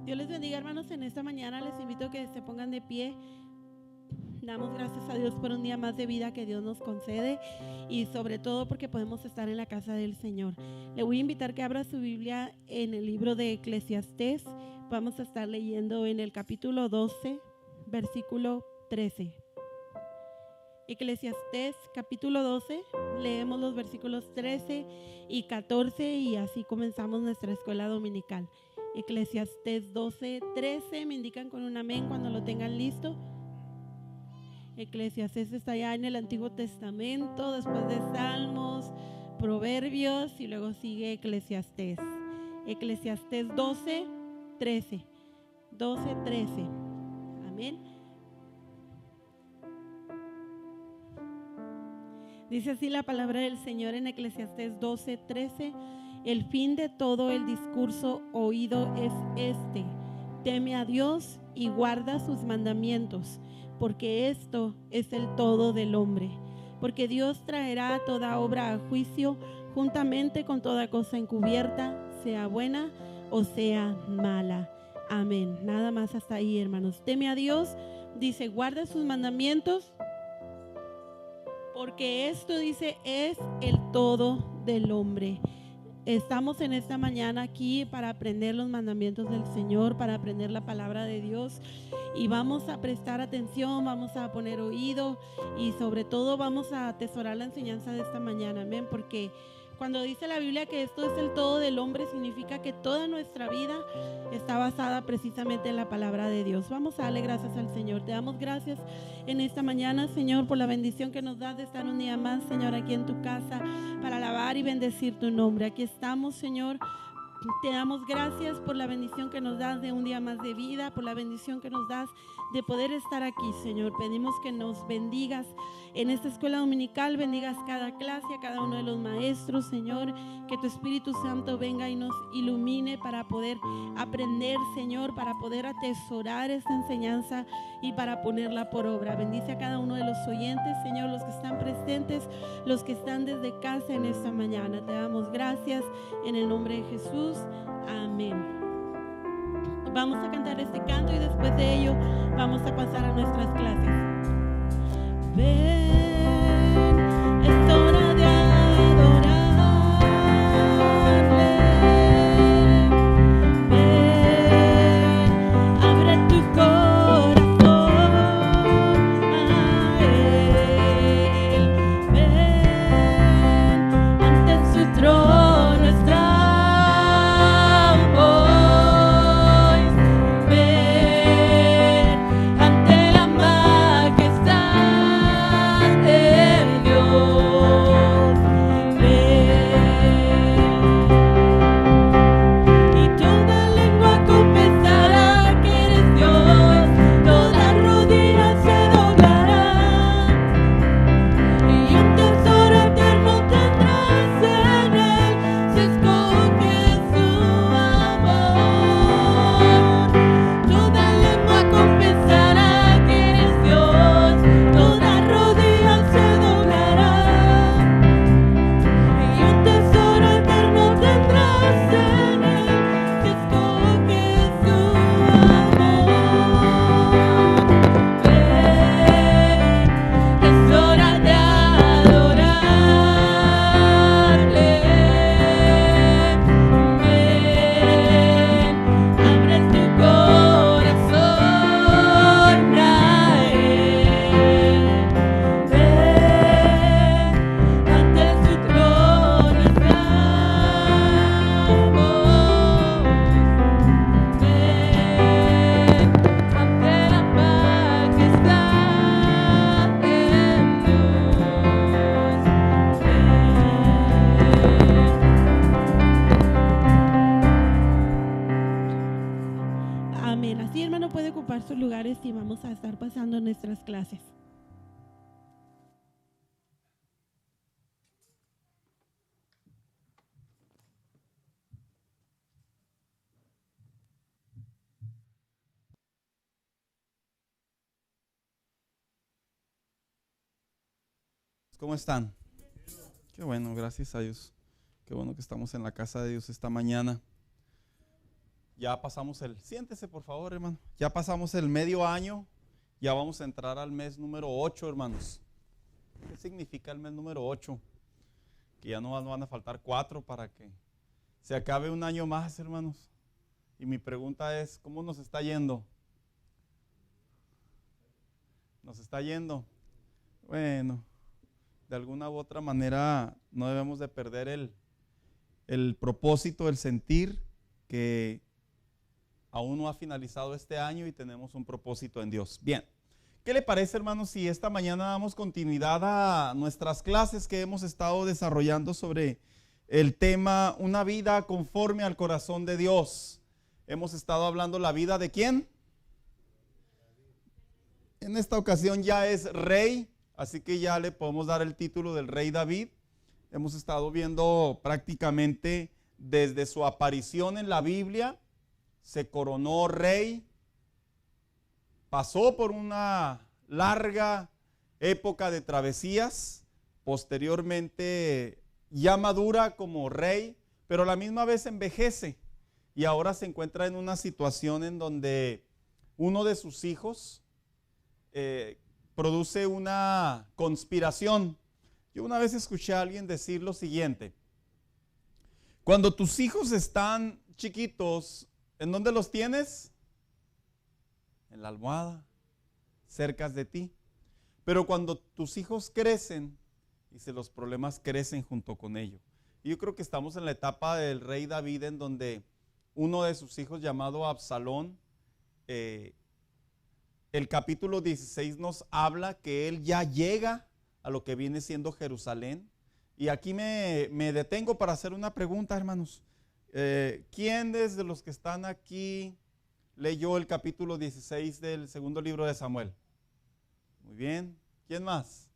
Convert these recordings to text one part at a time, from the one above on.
Dios les bendiga, hermanos. En esta mañana les invito a que se pongan de pie. Damos gracias a Dios por un día más de vida que Dios nos concede y sobre todo porque podemos estar en la casa del Señor. Le voy a invitar que abra su Biblia en el libro de Eclesiastés. Vamos a estar leyendo en el capítulo 12, versículo 13. Eclesiastés capítulo 12, leemos los versículos 13 y 14 y así comenzamos nuestra escuela dominical. Eclesiastés 12, 13, me indican con un amén cuando lo tengan listo. Eclesiastés está ya en el Antiguo Testamento, después de Salmos, Proverbios y luego sigue Eclesiastés. Eclesiastés 12, 13. 12, 13. Amén. Dice así la palabra del Señor en Eclesiastés 12, 13. El fin de todo el discurso oído es este: teme a Dios y guarda sus mandamientos, porque esto es el todo del hombre. Porque Dios traerá toda obra a juicio juntamente con toda cosa encubierta, sea buena o sea mala. Amén. Nada más hasta ahí, hermanos. Teme a Dios, dice, guarda sus mandamientos, porque esto, dice, es el todo del hombre. Estamos en esta mañana aquí para aprender los mandamientos del Señor, para aprender la palabra de Dios, y vamos a prestar atención, vamos a poner oído y sobre todo vamos a atesorar la enseñanza de esta mañana. Amén. Porque cuando dice la Biblia que esto es el todo del hombre, significa que toda nuestra vida está basada precisamente en la palabra de Dios. Vamos a darle gracias al Señor. Te damos gracias en esta mañana, Señor, por la bendición que nos das de estar un día más, Señor, aquí en tu casa para alabar y bendecir tu nombre. Aquí estamos, Señor. Te damos gracias por la bendición que nos das de un día más de vida, por la bendición que nos das de poder estar aquí, Señor. Pedimos que nos bendigas en esta escuela dominical, bendigas cada clase, a cada uno de los maestros, Señor. Que tu Espíritu Santo venga y nos ilumine para poder aprender, Señor, para poder atesorar esta enseñanza y para ponerla por obra. Bendice a cada uno de los oyentes, Señor, los que están presentes, los que están desde casa en esta mañana. Te damos gracias en el nombre de Jesús. Amén. Vamos a cantar este canto y después de ello vamos a pasar a nuestras clases. Ven, es hora de adorarle. Ven, abre tu corazón a Él. Ven, ante su trono está. Y vamos a estar pasando nuestras clases. ¿Cómo están? Qué bueno, gracias a Dios. Qué bueno que estamos en la casa de Dios esta mañana. Ya pasamos siéntese por favor, hermano. Ya pasamos el medio año, ya vamos a entrar al mes número 8, hermanos. ¿Qué significa el mes número 8? Que ya no van a faltar 4 para que se acabe un año más, hermanos. Y mi pregunta es, ¿cómo nos está yendo? ¿Nos está yendo? Bueno, de alguna u otra manera no debemos de perder el propósito, el sentir que aún no ha finalizado este año y tenemos un propósito en Dios. Bien, ¿qué le parece, hermanos, si esta mañana damos continuidad a nuestras clases que hemos estado desarrollando sobre el tema Una vida conforme al corazón de Dios? Hemos estado hablando la vida de ¿quién? En esta ocasión ya es rey, así que ya le podemos dar el título del rey David. Hemos estado viendo prácticamente desde su aparición en la Biblia. Se coronó rey, pasó por una larga época de travesías, posteriormente ya madura como rey, pero a la misma vez envejece y ahora se encuentra en una situación en donde uno de sus hijos produce una conspiración. Yo una vez escuché a alguien decir lo siguiente: cuando tus hijos están chiquitos, ¿en dónde los tienes? En la almohada, cerca de ti. Pero cuando tus hijos crecen, dice, los problemas crecen junto con ellos. Y yo creo que estamos en la etapa del rey David, en donde uno de sus hijos, llamado Absalón, el capítulo 16 nos habla que él ya llega a lo que viene siendo Jerusalén. Y aquí me detengo para hacer una pregunta, hermanos. ¿Quién de los que están aquí leyó el capítulo 16 del segundo libro de Samuel? Muy bien. ¿Quién más?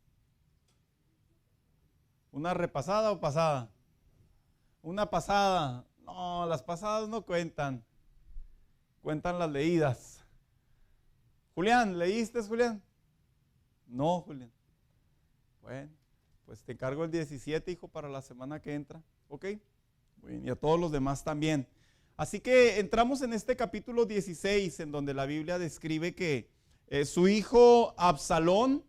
¿Una repasada o pasada? Una pasada. No, las pasadas no cuentan. Cuentan las leídas. Julián, ¿leíste, Julián? No, Julián. Bueno, pues te encargo el 17, hijo, para la semana que entra. ¿Ok? Bien, y a todos los demás también. Así que entramos en este capítulo 16, en donde la Biblia describe que su hijo Absalón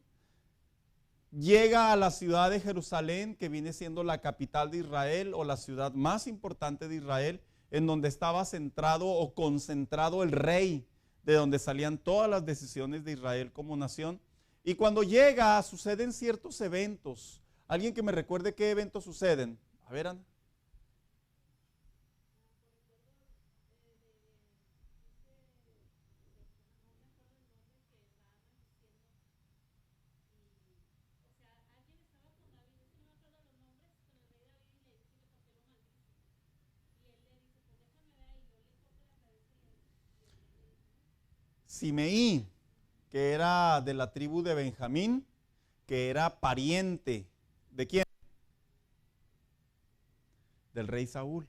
llega a la ciudad de Jerusalén, que viene siendo la capital de Israel o la ciudad más importante de Israel, en donde estaba centrado o concentrado el rey, de donde salían todas las decisiones de Israel como nación. Y cuando llega, suceden ciertos eventos. ¿Alguien que me recuerde qué eventos suceden? A ver, Ana. Simeí, que era de la tribu de Benjamín, que era pariente ¿de quién? Del rey Saúl.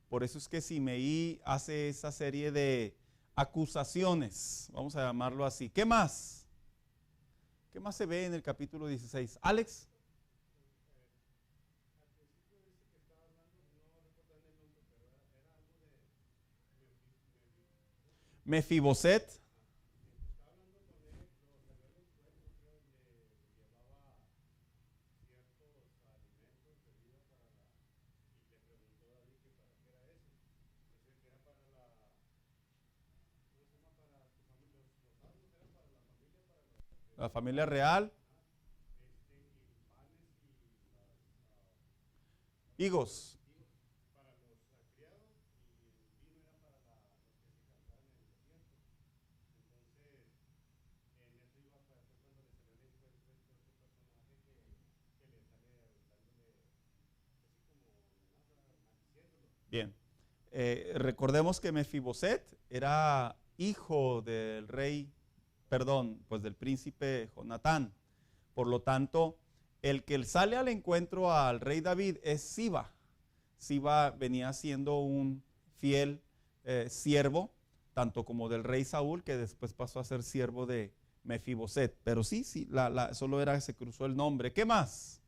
Por eso es que Simeí hace esa serie de acusaciones, vamos a llamarlo así. ¿Qué más? ¿Qué más se ve en el capítulo 16? Alex. Mefiboset. La familia real. Higos. Bien. Recordemos que Mefiboset era hijo del rey, pues del príncipe Jonatán. Por lo tanto, el que sale al encuentro al rey David es Siba. Siba venía siendo un fiel siervo, tanto como del rey Saúl, que después pasó a ser siervo de Mefiboset. Pero sí, solo se cruzó el nombre. ¿Qué más?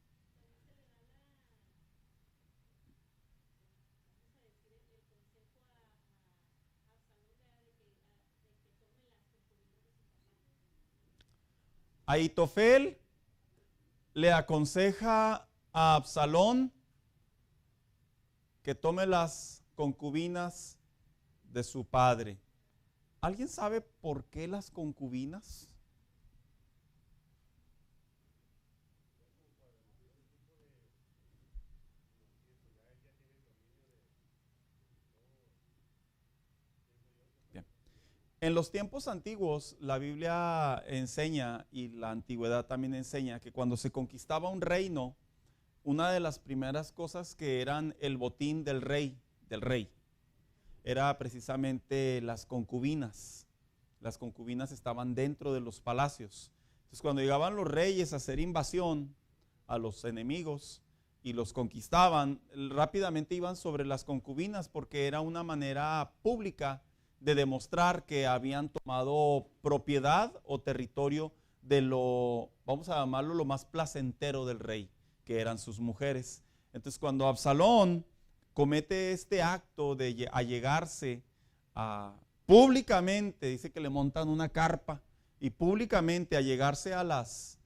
Ahitofel le aconseja a Absalón que tome las concubinas de su padre. ¿Alguien sabe por qué las concubinas? Bien. En los tiempos antiguos, la Biblia enseña, y la antigüedad también enseña, que cuando se conquistaba un reino, una de las primeras cosas que eran el botín del rey, era precisamente las concubinas. Las concubinas estaban dentro de los palacios. Entonces, cuando llegaban los reyes a hacer invasión a los enemigos y los conquistaban, rápidamente iban sobre las concubinas porque era una manera pública de demostrar que habían tomado propiedad o territorio de lo, vamos a llamarlo, lo más placentero del rey, que eran sus mujeres. Entonces, cuando Absalón comete este acto de allegarse públicamente, dice que le montan una carpa, y públicamente allegarse a las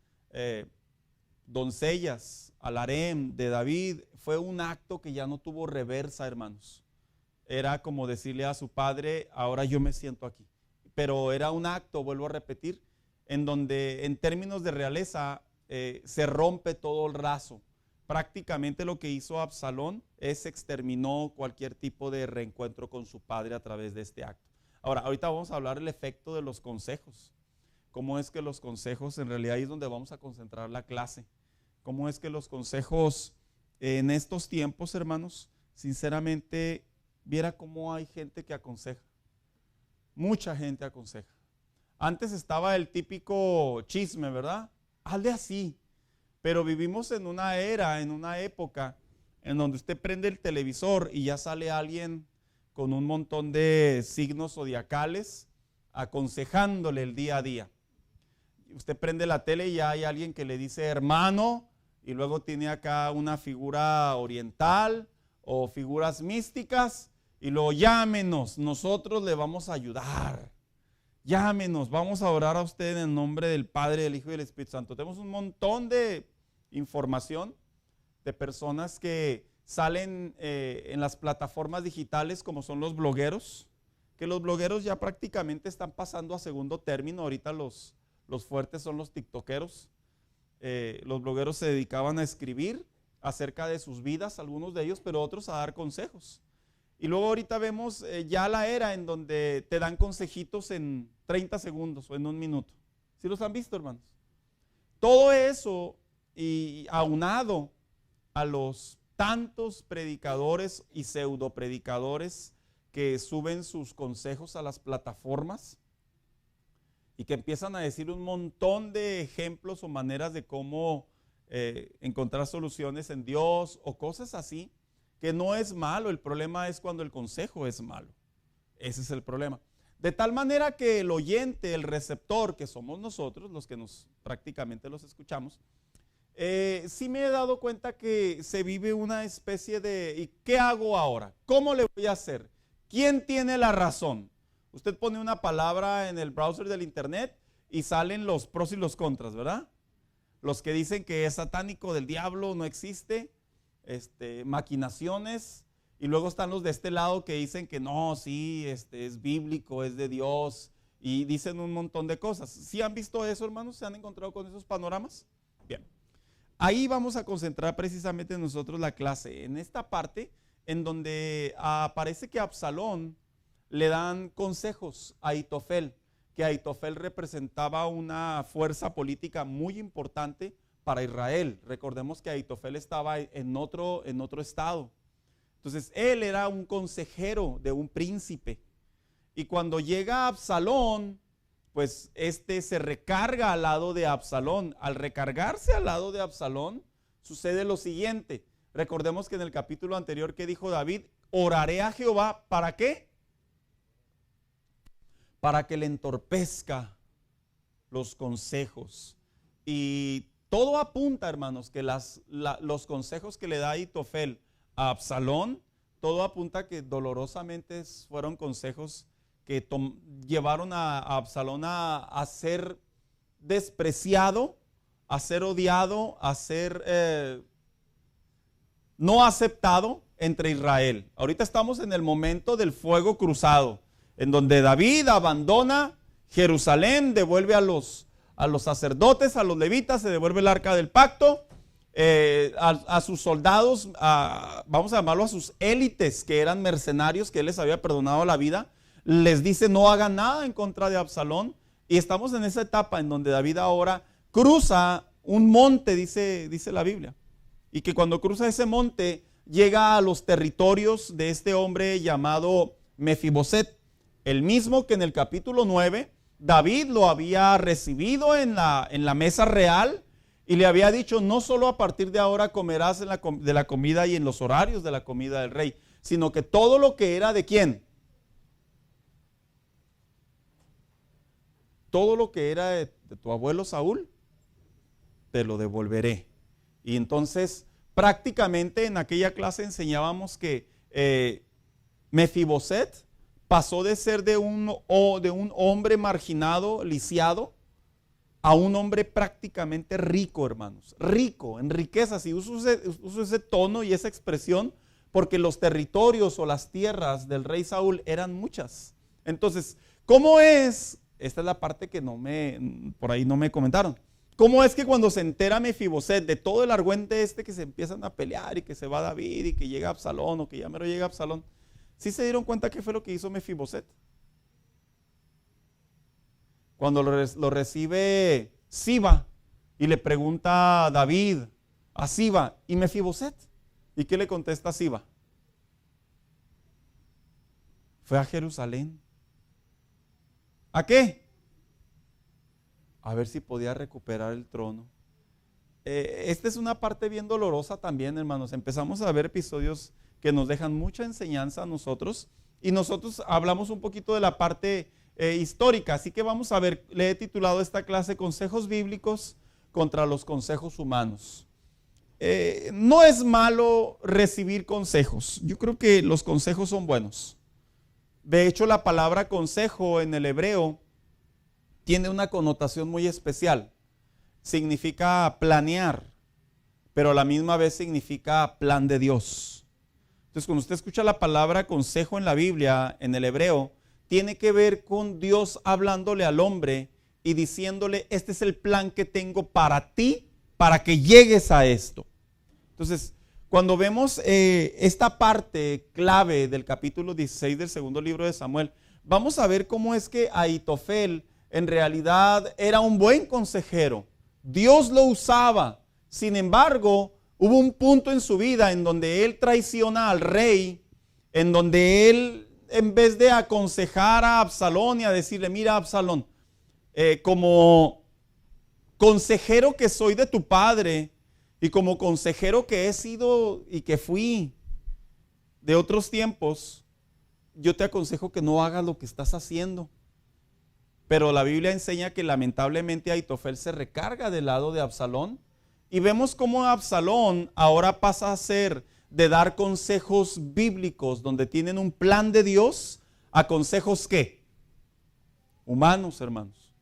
doncellas, al harem de David, fue un acto que ya no tuvo reversa, hermanos. Era como decirle a su padre, ahora yo me siento aquí. Pero era un acto, vuelvo a repetir, en donde en términos de realeza se rompe todo el raso. Prácticamente lo que hizo Absalón es exterminó cualquier tipo de reencuentro con su padre a través de este acto. Ahora, ahorita vamos a hablar del efecto de los consejos. Cómo es que los consejos, en realidad ahí es donde vamos a concentrar la clase. Cómo es que los consejos en estos tiempos, hermanos, sinceramente, viera cómo hay gente que aconseja. Mucha gente aconseja. Antes estaba el típico chisme, ¿verdad? Hazle así. Pero vivimos en una era, en una época en donde usted prende el televisor y ya sale alguien con un montón de signos zodiacales aconsejándole el día a día. Usted prende la tele y ya hay alguien que le dice hermano, y luego tiene acá una figura oriental o figuras místicas, y luego llámenos, nosotros le vamos a ayudar. Llámenos, vamos a orar a usted en el nombre del Padre, del Hijo y del Espíritu Santo. Tenemos un montón de información de personas que salen en las plataformas digitales, como son los blogueros, que los blogueros ya prácticamente están pasando a segundo término. Ahorita los fuertes son los tiktokeros. Los blogueros se dedicaban a escribir acerca de sus vidas, algunos de ellos, pero otros a dar consejos. Y luego ahorita vemos ya la era en donde te dan consejitos en 30 segundos o en un minuto. ¿Sí los han visto, hermanos? Todo eso, y aunado a los tantos predicadores y pseudo predicadores que suben sus consejos a las plataformas y que empiezan a decir un montón de ejemplos o maneras de cómo encontrar soluciones en Dios o cosas así, que no es malo. El problema es cuando el consejo es malo. Ese es el problema. De tal manera que el oyente, el receptor, que somos nosotros, los que prácticamente los escuchamos, sí me he dado cuenta que se vive una especie de ¿y qué hago ahora? ¿Cómo le voy a hacer? ¿Quién tiene la razón? Usted pone una palabra en el browser del internet y salen los pros y los contras, ¿verdad? Los que dicen que es satánico, del diablo, no existe, maquinaciones, y luego están los de este lado que dicen que no, sí, es bíblico, es de Dios, y dicen un montón de cosas. ¿Sí han visto eso, hermanos? ¿Se han encontrado con esos panoramas? Bien. Ahí vamos a concentrar precisamente nosotros la clase, en esta parte en donde aparece que a Absalón le dan consejos a Ahitofel, que Ahitofel representaba una fuerza política muy importante para Israel. Recordemos que Ahitofel estaba en otro estado. Entonces él era un consejero de un príncipe, y cuando llega Absalón, pues se recarga al lado de Absalón. Al recargarse al lado de Absalón, sucede lo siguiente. Recordemos que en el capítulo anterior, que dijo David, oraré a Jehová, ¿para qué? Para que le entorpezca los consejos. Y todo apunta, hermanos, que los consejos que le da Ahitofel a Absalón, todo apunta que dolorosamente fueron consejos que llevaron a Absalón a ser despreciado, a ser odiado, a ser no aceptado entre Israel. Ahorita estamos en el momento del fuego cruzado, en donde David abandona Jerusalén, devuelve a los sacerdotes, a los levitas, se devuelve el arca del pacto, a sus soldados, vamos a llamarlo a sus élites, que eran mercenarios, que él les había perdonado la vida, les dice no hagan nada en contra de Absalón. Y estamos en esa etapa en donde David ahora cruza un monte, dice la Biblia. Y que cuando cruza ese monte llega a los territorios de este hombre llamado Mefiboset, el mismo que en el capítulo 9 David lo había recibido en la mesa real y le había dicho: no solo a partir de ahora comerás de la comida y en los horarios de la comida del rey, sino que todo lo que era de ¿quién? Todo lo que era de tu abuelo Saúl, te lo devolveré. Y entonces prácticamente en aquella clase enseñábamos que Mefiboset pasó de ser de un hombre marginado, lisiado, a un hombre prácticamente rico, hermanos. Rico, en riquezas. Y uso ese tono y esa expresión porque los territorios o las tierras del rey Saúl eran muchas. Entonces, ¿cómo es? Esta es la parte que por ahí no me comentaron. ¿Cómo es que cuando se entera Mefiboset de todo el argüente que se empiezan a pelear y que se va David y que llega Absalón o que ya mero llega Absalón, ¿sí se dieron cuenta qué fue lo que hizo Mefiboset? Cuando lo recibe Siba y le pregunta a David, a Siba, ¿y Mefiboset? ¿Y qué le contesta Siba? Fue a Jerusalén. ¿A qué? A ver si podía recuperar el trono. Esta es una parte bien dolorosa también, hermanos. Empezamos a ver episodios que nos dejan mucha enseñanza a nosotros y nosotros hablamos un poquito de la parte histórica. Así que vamos a ver, le he titulado esta clase Consejos Bíblicos contra los consejos humanos. No es malo recibir consejos. Yo creo que los consejos son buenos. De hecho, la palabra consejo en el hebreo tiene una connotación muy especial. Significa planear, pero a la misma vez significa plan de Dios. Entonces, cuando usted escucha la palabra consejo en la Biblia, en el hebreo, tiene que ver con Dios hablándole al hombre y diciéndole: este es el plan que tengo para ti, para que llegues a esto. Entonces, cuando vemos esta parte clave del capítulo 16 del segundo libro de Samuel, vamos a ver cómo es que Ahitofel en realidad era un buen consejero. Dios lo usaba. Sin embargo, hubo un punto en su vida en donde él traiciona al rey, en donde él, en vez de aconsejar a Absalón y a decirle: mira, Absalón, como consejero que soy de tu padre y como consejero que he sido y que fui de otros tiempos, yo te aconsejo que no hagas lo que estás haciendo. Pero la Biblia enseña que lamentablemente Ahitofel se recarga del lado de Absalón y vemos cómo Absalón ahora pasa a ser de dar consejos bíblicos donde tienen un plan de Dios a consejos ¿qué? Humanos, hermanos.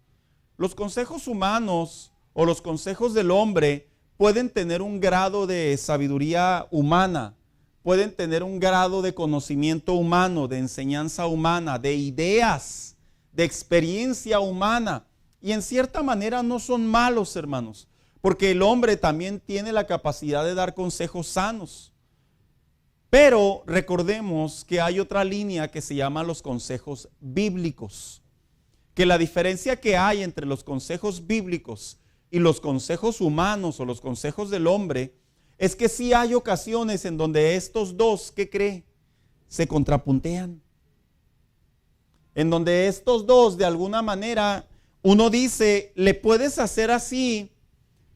Los consejos humanos o los consejos del hombre pueden tener un grado de sabiduría humana, pueden tener un grado de conocimiento humano, de enseñanza humana, de ideas, de experiencia humana, y en cierta manera no son malos, hermanos, porque el hombre también tiene la capacidad de dar consejos sanos. Pero recordemos que hay otra línea que se llama los consejos bíblicos, que la diferencia que hay entre los consejos bíblicos y los consejos humanos o los consejos del hombre es que sí hay ocasiones en donde estos dos, ¿qué cree? Se contrapuntean. En donde estos dos, de alguna manera, uno dice: le puedes hacer así,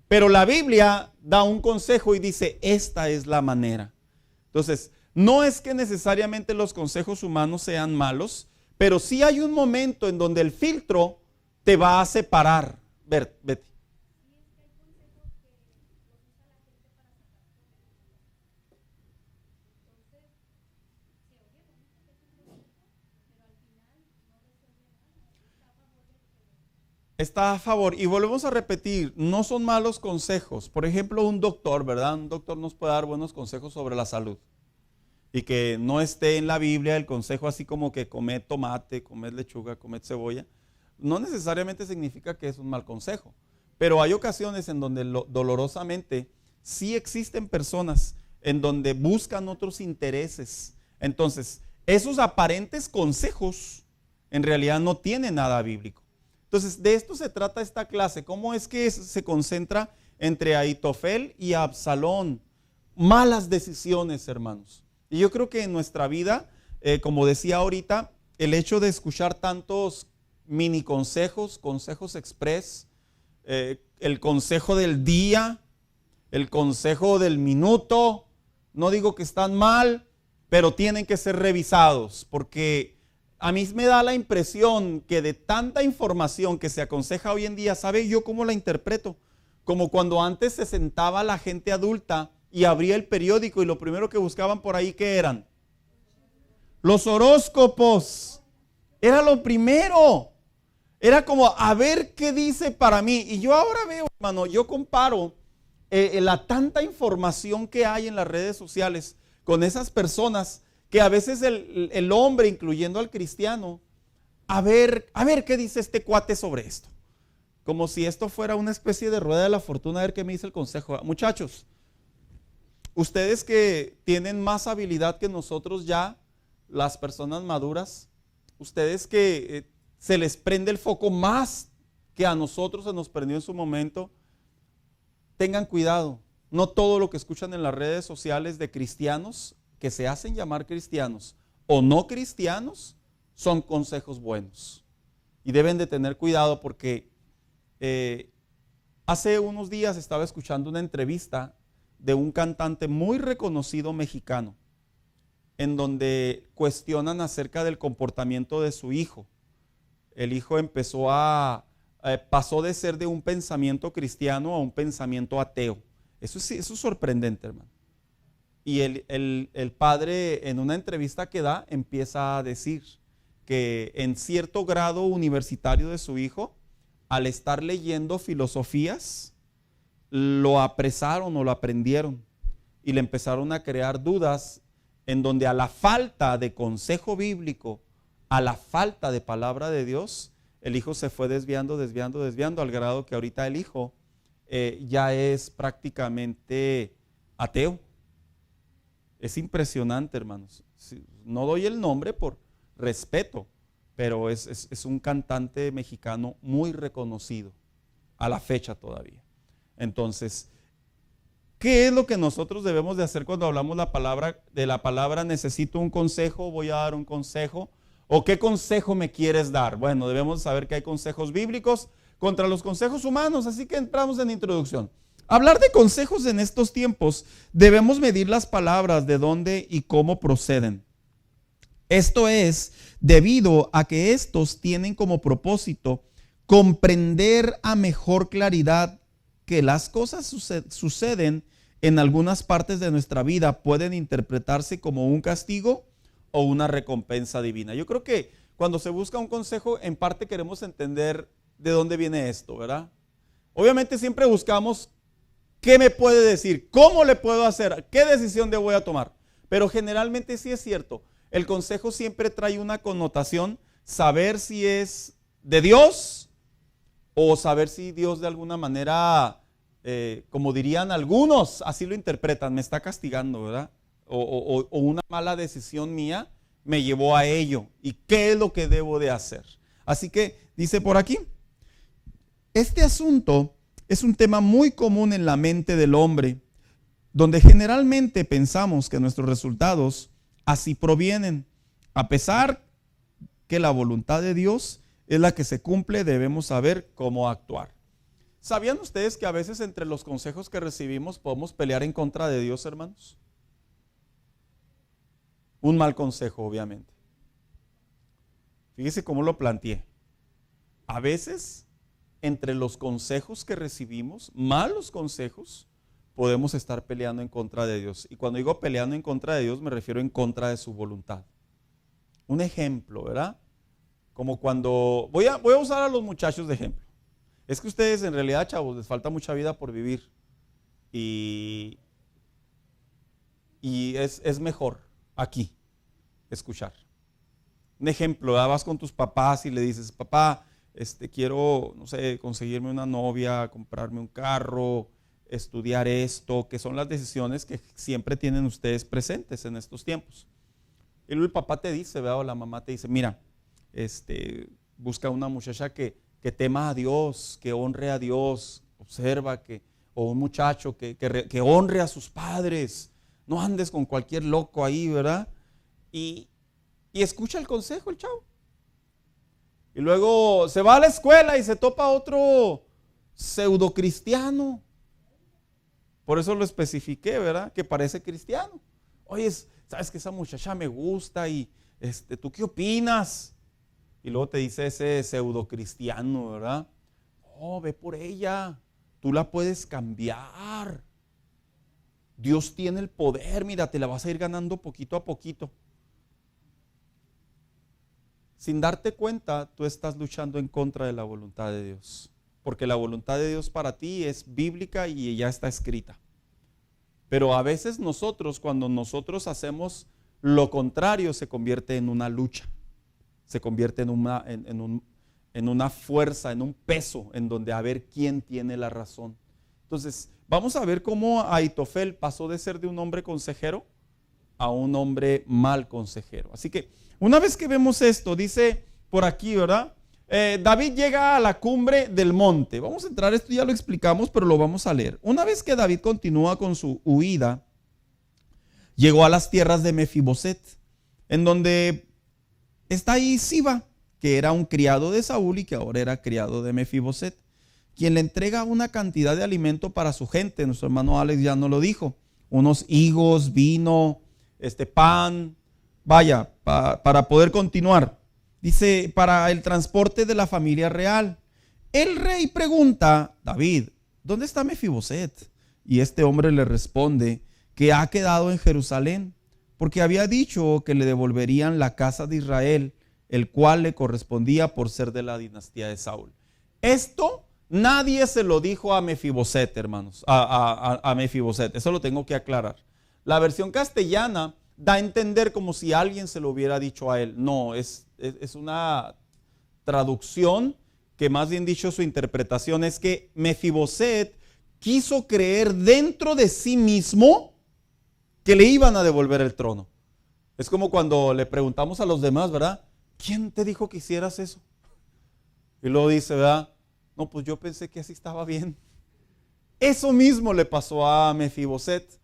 pero la Biblia da un consejo y dice: esta es la manera. Entonces, no es que necesariamente los consejos humanos sean malos, pero sí hay un momento en donde el filtro te va a separar. Betty. está a favor. Y volvemos a repetir, no son malos consejos. Por ejemplo, un doctor, ¿verdad? Un doctor nos puede dar buenos consejos sobre la salud. Y que no esté en la Biblia el consejo así como que comed tomate, comed lechuga, comed cebolla. No necesariamente significa que es un mal consejo. Pero hay ocasiones en donde dolorosamente sí existen personas en donde buscan otros intereses. Entonces, esos aparentes consejos en realidad no tienen nada bíblico. Entonces, de esto se trata esta clase. ¿Cómo es que se concentra entre Ahitofel y Absalón? Malas decisiones, hermanos. Y yo creo que en nuestra vida, como decía ahorita, el hecho de escuchar tantos mini consejos, consejos express, el consejo del día, el consejo del minuto, no digo que están mal, pero tienen que ser revisados, porque a mí me da la impresión que de tanta información que se aconseja hoy en día, ¿sabe yo cómo la interpreto? Como cuando antes se sentaba la gente adulta y abría el periódico y lo primero que buscaban por ahí, ¿qué eran? Los horóscopos. Era lo primero. Era como a ver qué dice para mí. Y yo ahora veo, hermano, yo comparo la tanta información que hay en las redes sociales con esas personas que a veces el hombre, incluyendo al cristiano, a ver qué dice este cuate sobre esto. Como si esto fuera una especie de rueda de la fortuna, a ver qué me dice el consejo. Muchachos, ustedes que tienen más habilidad que nosotros ya, las personas maduras, ustedes que se les prende el foco más que a nosotros se nos prendió en su momento, tengan cuidado. No todo lo que escuchan en las redes sociales de cristianos que se hacen llamar cristianos o no cristianos son consejos buenos. Y deben de tener cuidado porque hace unos días estaba escuchando una entrevista de un cantante muy reconocido mexicano en donde cuestionan acerca del comportamiento de su hijo. El hijo pasó de ser de un pensamiento cristiano a un pensamiento ateo. Eso es sorprendente, hermano. Y el padre en una entrevista que da empieza a decir que en cierto grado universitario de su hijo, al estar leyendo filosofías, lo apresaron o lo aprendieron y le empezaron a crear dudas en donde a la falta de consejo bíblico, a la falta de palabra de Dios, el hijo se fue desviando al grado que ahorita el hijo ya es prácticamente ateo. Es impresionante, hermanos. No doy el nombre por respeto, pero es un cantante mexicano muy reconocido a la fecha todavía. Entonces, ¿qué es lo que nosotros debemos de hacer cuando hablamos de la palabra necesito un consejo, voy a dar un consejo? ¿O qué consejo me quieres dar? Bueno, debemos saber que hay consejos bíblicos contra los consejos humanos, así que entramos en introducción. Hablar de consejos en estos tiempos, debemos medir las palabras de dónde y cómo proceden. Esto es debido a que estos tienen como propósito comprender a mejor claridad que las cosas suceden en algunas partes de nuestra vida, pueden interpretarse como un castigo o una recompensa divina. Yo creo que cuando se busca un consejo, en parte queremos entender de dónde viene esto, ¿verdad? Obviamente siempre buscamos qué me puede decir, cómo le puedo hacer, qué decisión voy a tomar. Pero generalmente sí es cierto, el consejo siempre trae una connotación, saber si es de Dios o saber si Dios de alguna manera, como dirían algunos, así lo interpretan, me está castigando, ¿verdad? O una mala decisión mía me llevó a ello. ¿Y qué es lo que debo de hacer? Así que dice por aquí, este asunto es un tema muy común en la mente del hombre, donde generalmente pensamos que nuestros resultados así provienen. A pesar que la voluntad de Dios es la que se cumple, debemos saber cómo actuar. ¿Sabían ustedes que a veces entre los consejos que recibimos podemos pelear en contra de Dios, hermanos? Un mal consejo, obviamente. Fíjese cómo lo planteé. A veces, entre los consejos que recibimos, malos consejos, podemos estar peleando en contra de Dios. Y cuando digo peleando en contra de Dios, me refiero en contra de su voluntad. Un ejemplo, ¿verdad? Como cuando, voy a usar a los muchachos de ejemplo. Es que ustedes en realidad, chavos, les falta mucha vida por vivir. Y es mejor aquí escuchar. Un ejemplo, vas con tus papás y le dices, papá, quiero, no sé, conseguirme una novia, comprarme un carro, estudiar esto, que son las decisiones que siempre tienen ustedes presentes en estos tiempos. Y luego el papá te dice, ¿verdad? O la mamá te dice, mira, busca una muchacha que tema a Dios, que honre a Dios, observa o un muchacho que honre a sus padres, no andes con cualquier loco ahí, ¿verdad? Y escucha el consejo el chavo. Y luego se va a la escuela y se topa otro pseudo cristiano. Por eso lo especifiqué, ¿verdad? Que parece cristiano. Oye, sabes que esa muchacha me gusta y ¿tú qué opinas? Y luego te dice ese pseudo cristiano, ¿verdad? Oh, ve por ella. Tú la puedes cambiar. Dios tiene el poder, mira, te la vas a ir ganando poquito a poquito. Sin darte cuenta, tú estás luchando en contra de la voluntad de Dios. Porque la voluntad de Dios para ti es bíblica y ya está escrita. Pero a veces cuando nosotros hacemos lo contrario, se convierte en una lucha. Se convierte en una fuerza, en un peso, en donde a ver quién tiene la razón. Entonces, vamos a ver cómo Ahitofel pasó de ser de un hombre consejero a un hombre mal consejero. Así que, una vez que vemos esto, dice por aquí, ¿verdad? David llega a la cumbre del monte. Vamos a entrar, esto ya lo explicamos, pero lo vamos a leer. Una vez que David continúa con su huida, llegó a las tierras de Mefiboset, en donde está ahí Siba, que era un criado de Saúl y que ahora era criado de Mefiboset, quien le entrega una cantidad de alimento para su gente. Nuestro hermano Alex ya nos lo dijo, unos higos, vino, pan, vaya, para poder continuar. Dice, para el transporte de la familia real. El rey pregunta, David, ¿dónde está Mefiboset? Y este hombre le responde que ha quedado en Jerusalén, porque había dicho que le devolverían la casa de Israel, el cual le correspondía por ser de la dinastía de Saúl. Esto nadie se lo dijo a Mefiboset, hermanos, a Mefiboset, eso lo tengo que aclarar. La versión castellana da a entender como si alguien se lo hubiera dicho a él. No, es una traducción que más bien dicho su interpretación es que Mefiboset quiso creer dentro de sí mismo que le iban a devolver el trono. Es como cuando le preguntamos a los demás, ¿verdad? ¿Quién te dijo que hicieras eso? Y luego dice, ¿verdad? No, pues yo pensé que así estaba bien. Eso mismo le pasó a Mefiboset.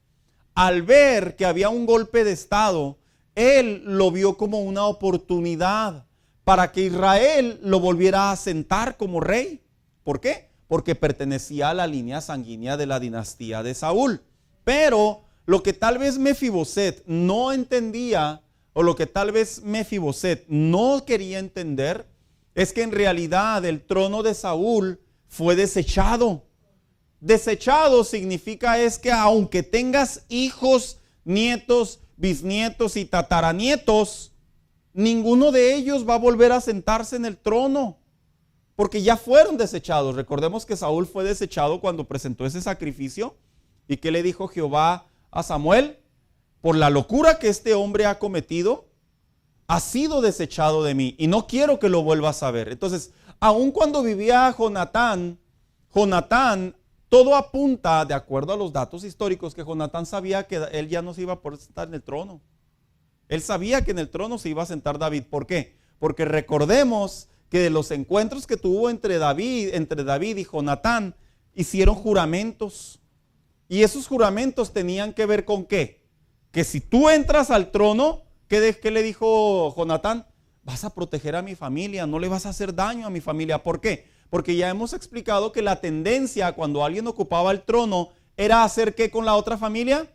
Al ver que había un golpe de estado, él lo vio como una oportunidad para que Israel lo volviera a sentar como rey. ¿Por qué? Porque pertenecía a la línea sanguínea de la dinastía de Saúl. Pero lo que tal vez Mefiboset no entendía, o lo que tal vez Mefiboset no quería entender, es que en realidad el trono de Saúl fue desechado. Desechado significa es que aunque tengas hijos, nietos, bisnietos y tataranietos, ninguno de ellos va a volver a sentarse en el trono, porque ya fueron desechados. Recordemos que Saúl fue desechado cuando presentó ese sacrificio. ¿Y qué le dijo Jehová a Samuel? Por la locura que este hombre ha cometido, ha sido desechado de mí y no quiero que lo vuelvas a ver. Entonces, aun cuando vivía Jonatán, todo apunta, de acuerdo a los datos históricos, que Jonatán sabía que él ya no se iba a poder sentar en el trono. Él sabía que en el trono se iba a sentar David. ¿Por qué? Porque recordemos que de los encuentros que tuvo entre David y Jonatán, hicieron juramentos. Y esos juramentos tenían que ver con ¿qué? Que si tú entras al trono, ¿qué le dijo Jonatán? Vas a proteger a mi familia, no le vas a hacer daño a mi familia. ¿Por qué? Porque ya hemos explicado que la tendencia cuando alguien ocupaba el trono era hacer ¿qué con la otra familia?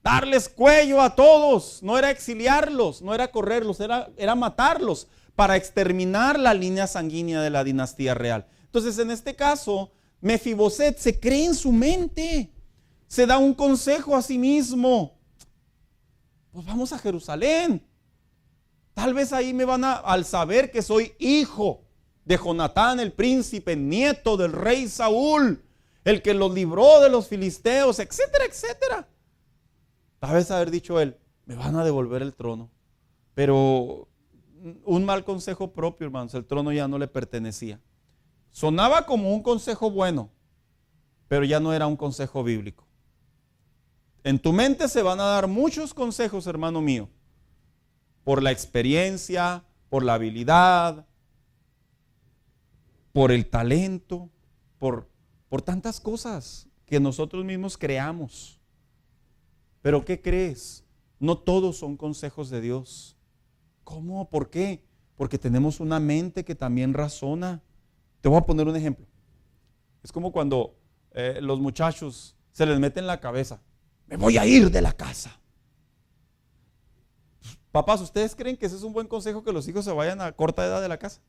Darles cuello a todos, no era exiliarlos, no era correrlos, era matarlos para exterminar la línea sanguínea de la dinastía real. Entonces, en este caso, Mefiboset se cree en su mente, se da un consejo a sí mismo. Pues vamos a Jerusalén. Tal vez ahí me van al saber que soy hijo de Jonatán el príncipe, nieto del rey Saúl, el que los libró de los filisteos, etcétera, etcétera. Tal vez haber dicho él, me van a devolver el trono. Pero un mal consejo propio, hermanos, el trono ya no le pertenecía. Sonaba como un consejo bueno, pero ya no era un consejo bíblico. En tu mente se van a dar muchos consejos, hermano mío, por la experiencia, por la habilidad, por el talento, por tantas cosas que nosotros mismos creamos. Pero ¿qué crees? No todos son consejos de Dios. ¿Cómo? ¿Por qué? Porque tenemos una mente que también razona. Te voy a poner un ejemplo. Es como cuando los muchachos se les mete en la cabeza, me voy a ir de la casa. Papás, ¿ustedes creen que ese es un buen consejo, que los hijos se vayan a corta edad de la casa?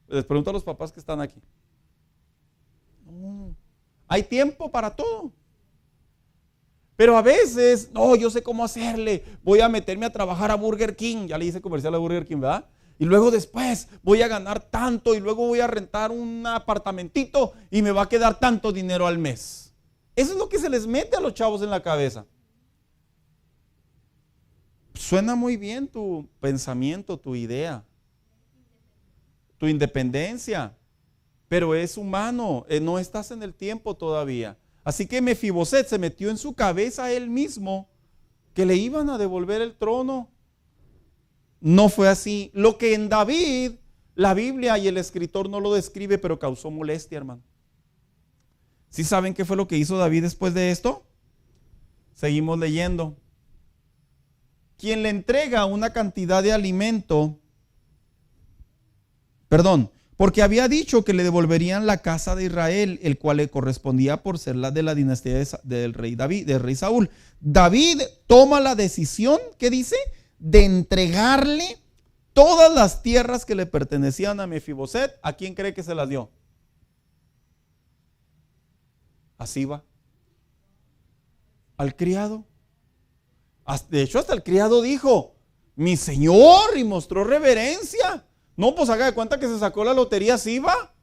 Les pregunto a los papás que están aquí. No, hay tiempo para todo. Pero a veces, no, yo sé cómo hacerle, voy a meterme a trabajar a Burger King, ya le hice comercial a Burger King, ¿verdad? Y luego después voy a ganar tanto y luego voy a rentar un apartamentito y me va a quedar tanto dinero al mes. Eso es lo que se les mete a los chavos en la cabeza. Suena muy bien tu pensamiento, tu idea, tu independencia, pero es humano, no estás en el tiempo todavía. Así que Mefiboset se metió en su cabeza él mismo que le iban a devolver el trono. No fue así. Lo que en David, la Biblia y el escritor no lo describe, pero causó molestia, hermano. ¿Sí saben qué fue lo que hizo David después de esto? Seguimos leyendo. Quien le entrega una cantidad de alimento, porque había dicho que le devolverían la casa de Israel, el cual le correspondía por ser la de la dinastía del rey David, del rey Saúl. David toma la decisión, ¿qué dice? De entregarle todas las tierras que le pertenecían a Mefiboset. ¿A quién cree que se las dio? A Siba, al criado. De hecho, hasta el criado dijo, mi señor, y mostró reverencia. No, pues haga de cuenta que se sacó la lotería Siba.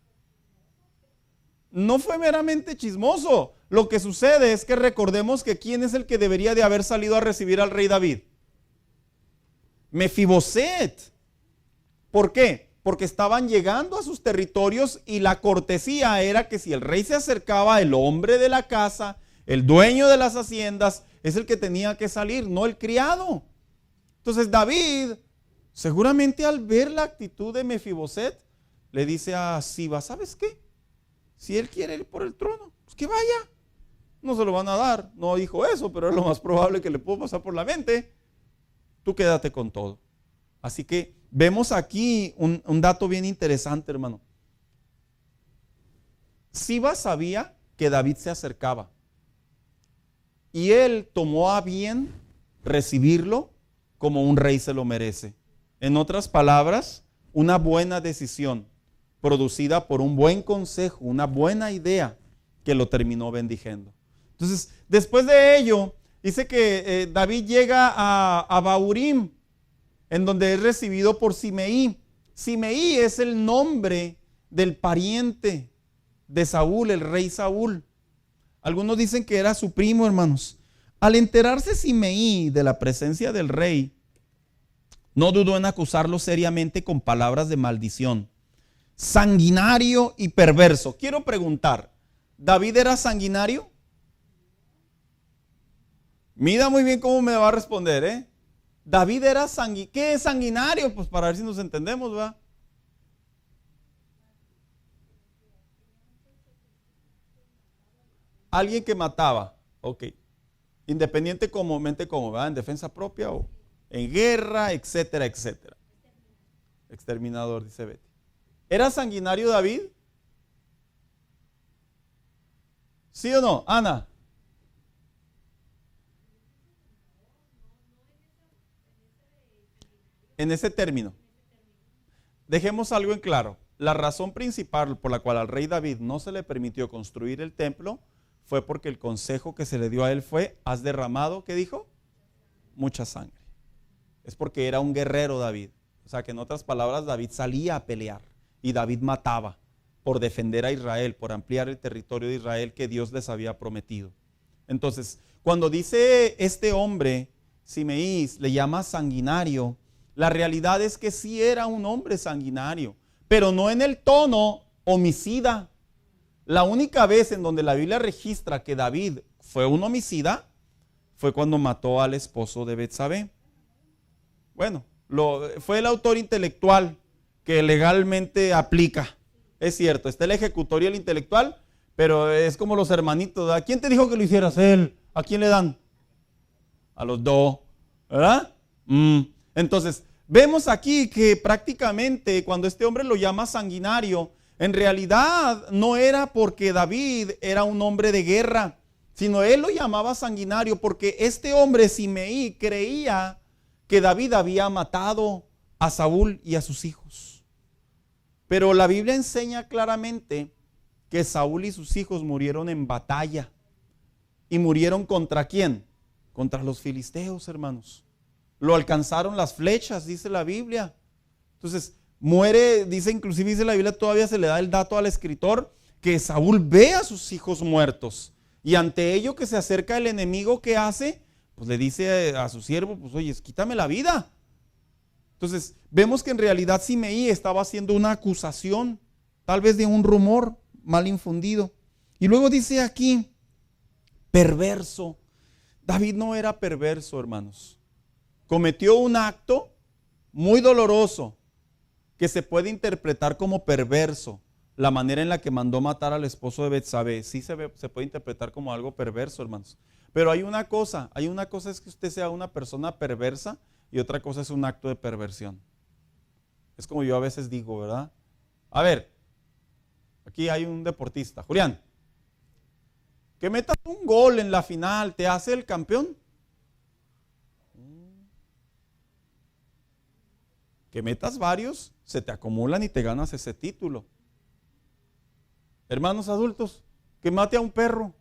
No fue meramente chismoso. Lo que sucede es que recordemos que ¿quién es el que debería de haber salido a recibir al rey David? Mefiboset. ¿Por qué? Porque estaban llegando a sus territorios y la cortesía era que si el rey se acercaba, el hombre de la casa, el dueño de las haciendas, es el que tenía que salir, no el criado. Entonces David, seguramente al ver la actitud de Mefiboset, le dice a Siba, ¿sabes qué? Si él quiere ir por el trono, pues que vaya. No se lo van a dar. No dijo eso, pero es lo más probable que le pudo pasar por la mente. Tú quédate con todo. Así que vemos aquí un dato bien interesante, hermano. Siba sabía que David se acercaba y él tomó a bien recibirlo como un rey se lo merece. En otras palabras, una buena decisión producida por un buen consejo, una buena idea que lo terminó bendiciendo. Entonces, después de ello, dice que David llega a Bahurim, en donde es recibido por Simeí. Simeí es el nombre del pariente de Saúl, el rey Saúl. Algunos dicen que era su primo, hermanos. Al enterarse Simeí de la presencia del rey, no dudó en acusarlo seriamente con palabras de maldición. Sanguinario y perverso. Quiero preguntar, ¿David era sanguinario? Mira muy bien cómo me va a responder, ¿eh? David era sanguinario. ¿Qué es sanguinario? Pues para ver si nos entendemos, ¿va? Alguien que mataba, ok. Independiente comúnmente como, ¿verdad? En defensa propia o en guerra, etcétera, etcétera. Exterminador, dice Betty. ¿Era sanguinario David? ¿Sí o no? Ana. En ese término. Dejemos algo en claro. La razón principal por la cual al rey David no se le permitió construir el templo fue porque el consejo que se le dio a él fue, has derramado, ¿qué dijo? Mucha sangre. Es porque era un guerrero David. O sea que en otras palabras David salía a pelear. y David mataba por defender a Israel, por ampliar el territorio de Israel que Dios les había prometido. Entonces, cuando dice este hombre, Simei, le llama sanguinario, la realidad es que sí era un hombre sanguinario, pero no en el tono homicida. La única vez en donde la Biblia registra que David fue un homicida fue cuando mató al esposo de Betsabé. Bueno, fue el autor intelectual que legalmente aplica. Es cierto, está el ejecutor y el intelectual, pero es como los hermanitos. ¿A quién te dijo que lo hicieras? Él. ¿A quién le dan? A los dos, ¿verdad? Entonces, vemos aquí que prácticamente cuando este hombre lo llama sanguinario, en realidad no era porque David era un hombre de guerra, sino él lo llamaba sanguinario porque este hombre, Simei, creía que David había matado a Saúl y a sus hijos. Pero la Biblia enseña claramente que Saúl y sus hijos murieron en batalla. ¿Y murieron contra quién? Contra los filisteos, hermanos. Lo alcanzaron las flechas, dice la Biblia. Entonces, muere, inclusive dice la Biblia, todavía se le da el dato al escritor, que Saúl ve a sus hijos muertos. Y ante ello que se acerca el enemigo, ¿qué hace? Pues le dice a su siervo, pues oye, quítame la vida. Entonces, vemos que en realidad Simei estaba haciendo una acusación, tal vez de un rumor mal infundido. Y luego dice aquí, perverso. David no era perverso, hermanos. Cometió un acto muy doloroso que se puede interpretar como perverso. La manera en la que mandó matar al esposo de Betsabé, sí se puede interpretar como algo perverso, hermanos. Pero hay una cosa es que usted sea una persona perversa y otra cosa es un acto de perversión. Es como yo a veces digo, ¿verdad? A ver, aquí hay un deportista, Julián, que metas un gol en la final, ¿te hace el campeón? Que metas varios, se te acumulan y te ganas ese título. Hermanos adultos, que mate a un perro,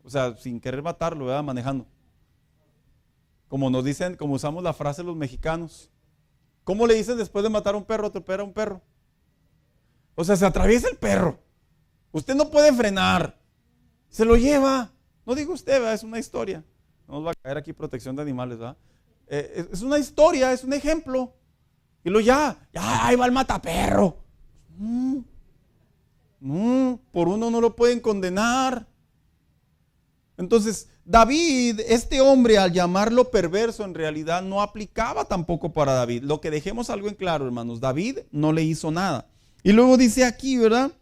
o sea, sin querer matarlo, ¿verdad? Manejando. Como nos dicen, como usamos la frase los mexicanos. ¿Cómo le dicen después de matar a un perro, atropellar a un perro? O sea, se atraviesa el perro. Usted no puede frenar. Se lo lleva. No digo usted, ¿verdad? Es una historia. No nos va a caer aquí protección de animales, ¿verdad? Es una historia, es un ejemplo. Y luego ya, ahí va el mataperro. Por uno no lo pueden condenar. Entonces, David, este hombre, al llamarlo perverso, en realidad no aplicaba tampoco para David. Lo que dejemos algo en claro, hermanos, David no le hizo nada. Y luego dice aquí, ¿verdad?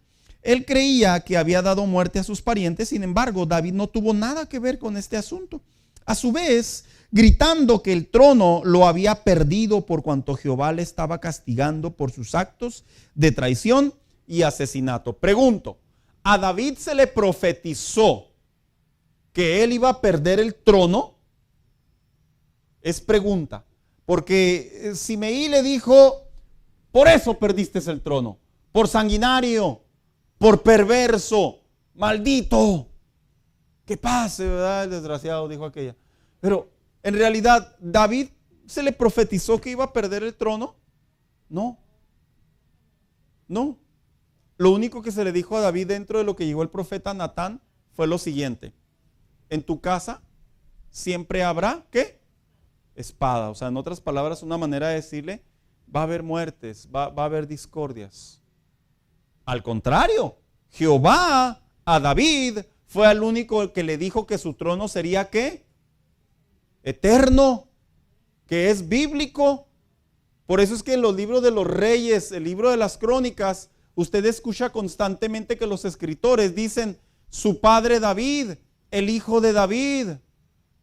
Él creía que había dado muerte a sus parientes, sin embargo, David no tuvo nada que ver con este asunto. A su vez, gritando que el trono lo había perdido por cuanto Jehová le estaba castigando por sus actos de traición y asesinato. Pregunto, ¿a David se le profetizó que él iba a perder el trono? Es pregunta, porque Simei le dijo, por eso perdiste el trono, por sanguinario, por perverso, maldito. Que pase, ¿verdad? El desgraciado, dijo aquella. Pero en realidad, ¿David se le profetizó que iba a perder el trono? No. Lo único que se le dijo a David dentro de lo que llegó el profeta Natán fue lo siguiente: en tu casa siempre habrá, ¿qué? Espada. O sea, en otras palabras, una manera de decirle, va a haber muertes, va a haber discordias. Al contrario, Jehová a David fue el único que le dijo que su trono sería, ¿qué? Eterno, que es bíblico. Por eso es que en los libros de los reyes, el libro de las crónicas, usted escucha constantemente que los escritores dicen, su padre David, el hijo de David.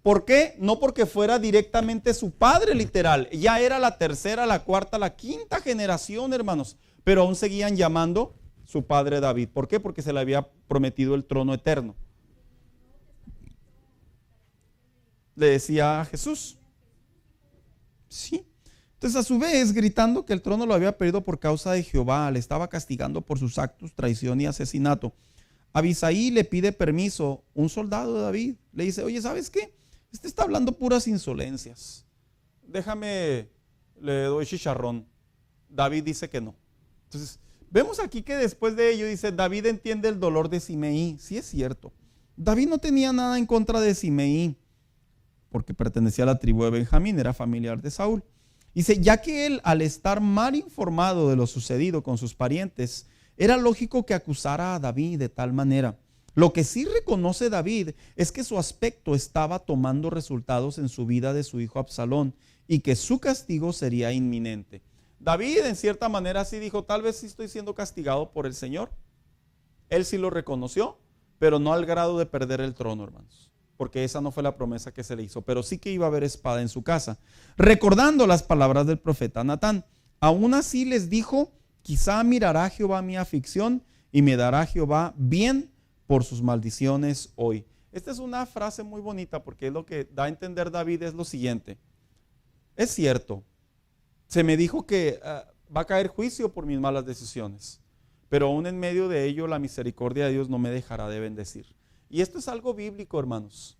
¿Por qué? No porque fuera directamente su padre literal. Ya era la tercera, la cuarta, la quinta generación, hermanos. Pero aún seguían llamando su padre David. ¿Por qué? Porque se le había prometido el trono eterno. Le decía a Jesús. Sí. Entonces, a su vez, gritando que el trono lo había perdido por causa de Jehová, le estaba castigando por sus actos, traición y asesinato. Abisai le pide permiso, un soldado de David, le dice, oye, ¿sabes qué? Este está hablando puras insolencias. Déjame, le doy chicharrón. David dice que no. Entonces, Vemos aquí que después de ello dice, David entiende el dolor de Simeí. Sí es cierto. David no tenía nada en contra de Simeí, porque pertenecía a la tribu de Benjamín, era familiar de Saúl. Dice, ya que él, al estar mal informado de lo sucedido con sus parientes, era lógico que acusara a David de tal manera. Lo que sí reconoce David es que su aspecto estaba tomando resultados en su vida de su hijo Absalón y que su castigo sería inminente. David en cierta manera sí dijo, tal vez sí estoy siendo castigado por el Señor. Él sí lo reconoció, pero no al grado de perder el trono, hermanos, porque esa no fue la promesa que se le hizo, pero sí que iba a haber espada en su casa. Recordando las palabras del profeta Natán, aún así les dijo, quizá mirará Jehová mi aflicción y me dará Jehová bien por sus maldiciones hoy. Esta es una frase muy bonita porque es lo que da a entender David es lo siguiente. Es cierto, se me dijo que va a caer juicio por mis malas decisiones, pero aún en medio de ello la misericordia de Dios no me dejará de bendecir. Y esto es algo bíblico, hermanos.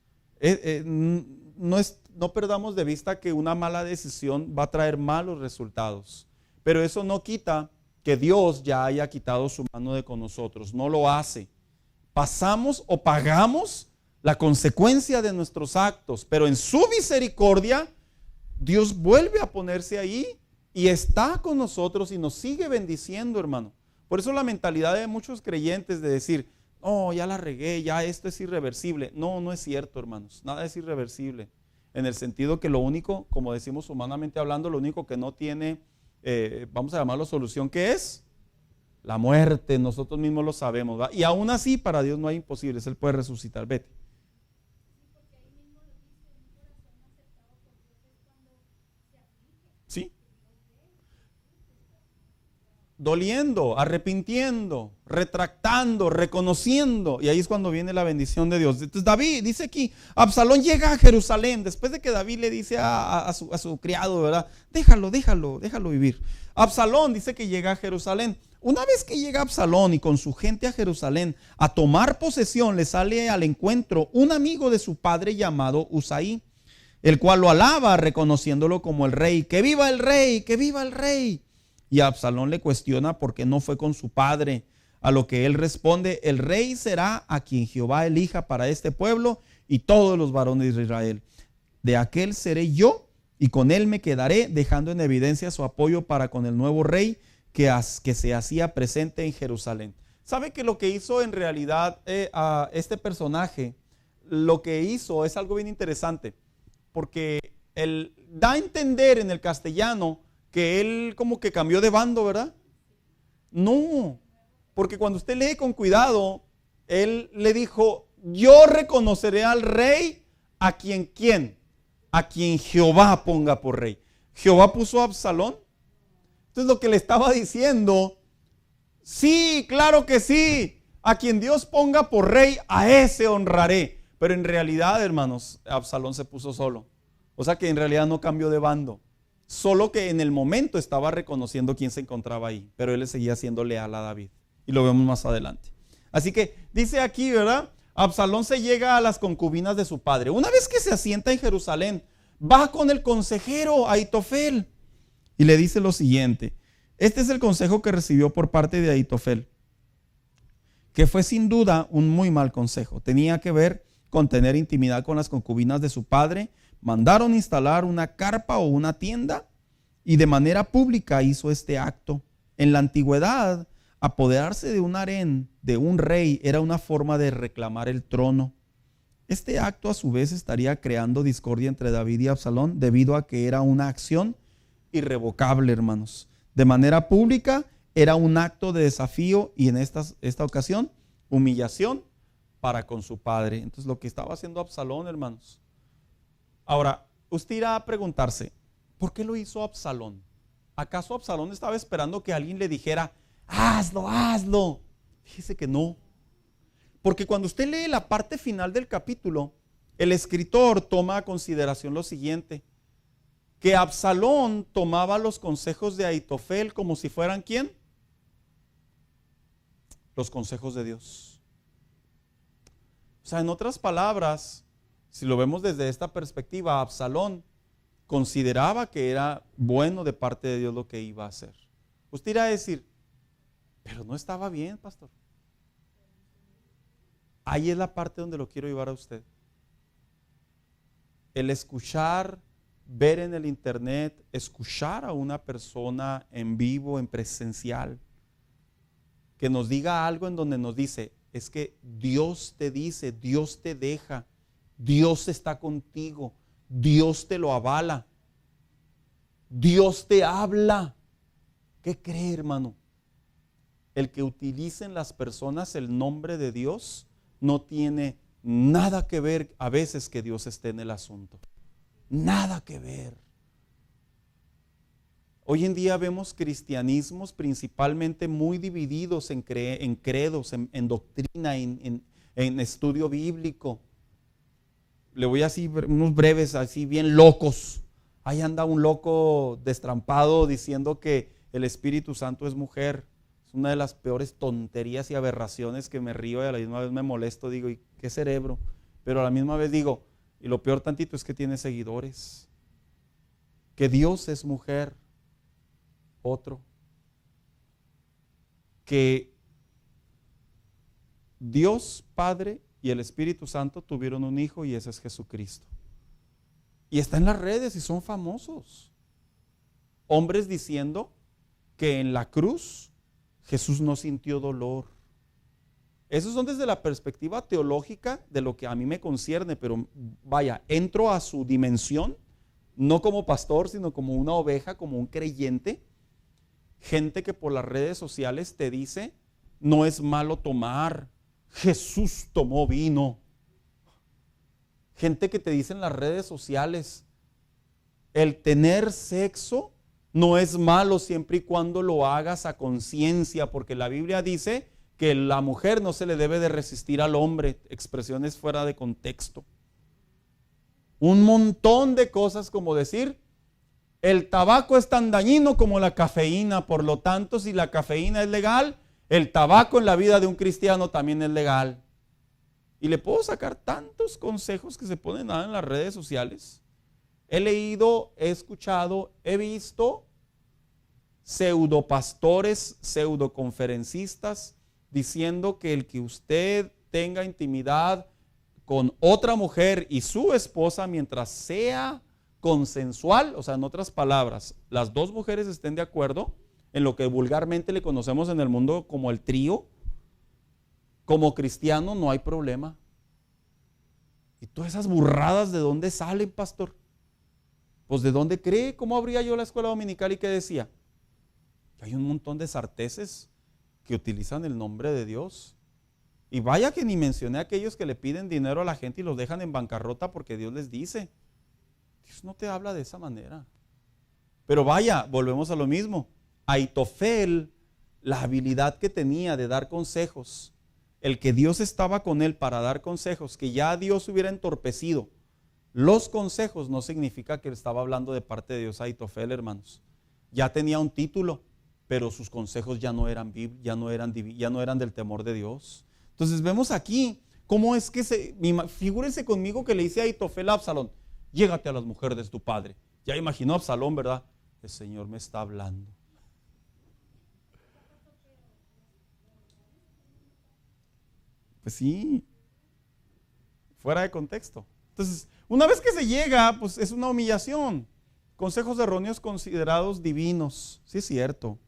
No perdamos de vista que una mala decisión va a traer malos resultados, pero eso no quita que Dios ya haya quitado su mano de con nosotros, no lo hace. Pasamos o pagamos la consecuencia de nuestros actos, pero en su misericordia Dios vuelve a ponerse ahí y está con nosotros y nos sigue bendiciendo, hermano. Por eso la mentalidad de muchos creyentes de decir, oh, ya la regué, ya esto es irreversible. No, no es cierto, hermanos, nada es irreversible. En el sentido que lo único, como decimos humanamente hablando, lo único que no tiene, vamos a llamarlo solución, ¿qué es? La muerte, nosotros mismos lo sabemos, ¿va? Y aún así para Dios no hay imposibles, Él puede resucitar, vete. ¿Sí? Doliendo, arrepintiendo, retractando, reconociendo, y ahí es cuando viene la bendición de Dios. Entonces David dice aquí, Absalón llega a Jerusalén, después de que David le dice a su criado, ¿verdad? Déjalo vivir. Absalón dice que llega a Jerusalén. Una vez que llega Absalón y con su gente a Jerusalén a tomar posesión, le sale al encuentro un amigo de su padre llamado Usaí, el cual lo alaba reconociéndolo como el rey. ¡Que viva el rey! ¡Que viva el rey! Y a Absalón le cuestiona por qué no fue con su padre, a lo que él responde, el rey será a quien Jehová elija para este pueblo y todos los varones de Israel. De aquel seré yo y con él me quedaré, dejando en evidencia su apoyo para con el nuevo rey que se hacía presente en Jerusalén. ¿Sabe que lo que hizo en realidad a este personaje, lo que hizo es algo bien interesante? Porque él da a entender en el castellano que él como que cambió de bando, ¿verdad? No, porque cuando usted lee con cuidado, él le dijo, yo reconoceré al rey a quien Jehová ponga por rey. ¿Jehová puso a Absalón? Entonces lo que le estaba diciendo, sí, claro que sí, a quien Dios ponga por rey, a ese honraré. Pero en realidad, hermanos, Absalón se puso solo. O sea que en realidad no cambió de bando. Solo que en el momento estaba reconociendo quién se encontraba ahí. Pero él le seguía siendo leal a David. Y lo vemos más adelante. Así que dice aquí, ¿verdad? Absalón se llega a las concubinas de su padre. Una vez que se asienta en Jerusalén, va con el consejero Ahitofel. Y le dice lo siguiente. Este es el consejo que recibió por parte de Ahitofel, que fue sin duda un muy mal consejo. Tenía que ver con tener intimidad con las concubinas de su padre. Mandaron instalar una carpa o una tienda y de manera pública hizo este acto. En la antigüedad, apoderarse de un harén de un rey era una forma de reclamar el trono. Este acto a su vez estaría creando discordia entre David y Absalón debido a que era una acción irrevocable, hermanos. De manera pública era un acto de desafío y en esta ocasión humillación para con su padre. Entonces lo que estaba haciendo Absalón, hermanos. Ahora, usted irá a preguntarse, ¿por qué lo hizo Absalón? ¿Acaso Absalón estaba esperando que alguien le dijera, hazlo? Fíjese que no. Porque cuando usted lee la parte final del capítulo, el escritor toma a consideración lo siguiente, que Absalón tomaba los consejos de Ahitofel como si fueran ¿quién? Los consejos de Dios. O sea, en otras palabras, si lo vemos desde esta perspectiva, Absalón consideraba que era bueno de parte de Dios lo que iba a hacer. Usted irá a decir, Pero no estaba bien, pastor. Ahí es la parte donde lo quiero llevar a usted. El escuchar, ver en el internet, escuchar a una persona en vivo, en presencial, que nos diga algo en donde nos dice, es que Dios te dice, Dios te deja, Dios está contigo, Dios te lo avala, Dios te habla. ¿Qué cree, hermano? El que utilicen las personas el nombre de Dios no tiene nada que ver a veces que Dios esté en el asunto. Nada que ver. Hoy en día vemos cristianismos principalmente muy divididos en credos, en doctrina, en estudio bíblico. Le voy así unos breves, así bien locos. Ahí anda un loco destrampado diciendo que el Espíritu Santo es mujer. Es una de las peores tonterías y aberraciones que me río y a la misma vez me molesto. Digo, ¿y qué cerebro? Pero a la misma vez digo, y lo peor tantito es que tiene seguidores. Que Dios es mujer. Otro. Que Dios Padre y el Espíritu Santo tuvieron un hijo y ese es Jesucristo. Y está en las redes y son famosos. Hombres diciendo que en la cruz Jesús no sintió dolor. Esos son desde la perspectiva teológica de lo que a mí me concierne, pero vaya, entro a su dimensión, no como pastor, sino como una oveja, como un creyente. Gente que por las redes sociales te dice, no es malo tomar, Jesús tomó vino. Gente que te dice en las redes sociales, el tener sexo no es malo siempre y cuando lo hagas a conciencia, porque la Biblia dice que la mujer no se le debe de resistir al hombre, expresiones fuera de contexto. Un montón de cosas como decir, el tabaco es tan dañino como la cafeína, por lo tanto, si la cafeína es legal, el tabaco en la vida de un cristiano también es legal. Y le puedo sacar tantos consejos que se ponen en las redes sociales. He leído, he escuchado, he visto pseudopastores, pseudoconferencistas diciendo que el que usted tenga intimidad con otra mujer y su esposa mientras sea consensual, o sea, en otras palabras, las dos mujeres estén de acuerdo en lo que vulgarmente le conocemos en el mundo como el trío, como cristiano no hay problema. ¿Y todas esas burradas de dónde salen, pastor? Pues de dónde cree. ¿Cómo abría yo la escuela dominical y qué decía? Que hay un montón de sarteses que utilizan el nombre de Dios. Y vaya que ni mencioné a aquellos que le piden dinero a la gente y los dejan en bancarrota porque Dios les dice. Dios no te habla de esa manera. Pero vaya, volvemos a lo mismo. Aitofel, la habilidad que tenía de dar consejos, el que Dios estaba con él para dar consejos, que ya Dios hubiera entorpecido los consejos, no significa que estaba hablando de parte de Dios Aitofel, hermanos. Ya tenía un título, pero sus consejos ya no eran del temor de Dios. Entonces vemos aquí cómo es que figúrense conmigo que le dice a Aitofel a Absalón, llégate a las mujeres de tu padre. Ya imaginó Absalón, ¿verdad? El Señor me está hablando. Pues sí, fuera de contexto. Entonces, una vez que se llega, pues es una humillación. Consejos erróneos considerados divinos. Sí es cierto.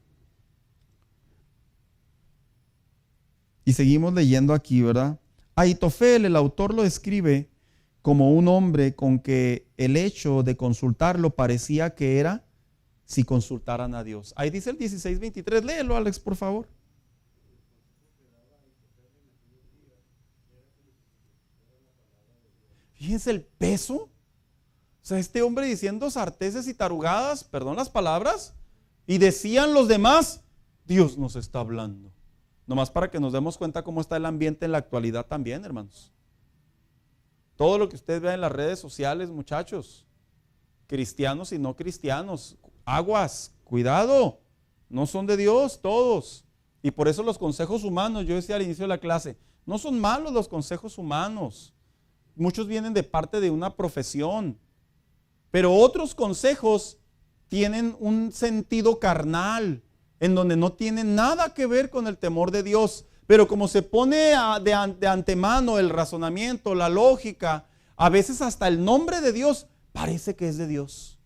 Y seguimos leyendo aquí, ¿verdad? Aitofel, el autor lo describe como un hombre con que el hecho de consultarlo parecía que era si consultaran a Dios. Ahí dice el 16:23. Léelo, Alex, por favor. Fíjense el peso. O sea, este hombre diciendo sarteses y tarugadas, perdón las palabras, y decían los demás, Dios nos está hablando. Nomás para que nos demos cuenta cómo está el ambiente en la actualidad también, hermanos. Todo lo que usted vea en las redes sociales, muchachos, cristianos y no cristianos, aguas, cuidado, no son de Dios todos. Y por eso los consejos humanos, yo decía al inicio de la clase, no son malos los consejos humanos. Muchos vienen de parte de una profesión, pero otros consejos tienen un sentido carnal, en donde no tiene nada que ver con el temor de Dios. Pero como se pone de antemano el razonamiento, la lógica, a veces hasta el nombre de Dios parece que es de Dios.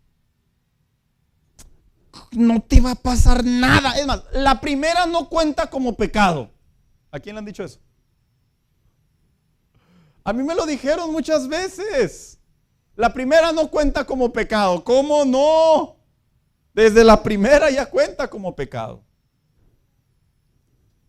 No te va a pasar nada. Es más, la primera no cuenta como pecado. ¿A quién le han dicho eso? A mí me lo dijeron muchas veces. La primera no cuenta como pecado. ¿Cómo no? Desde la primera ya cuenta como pecado.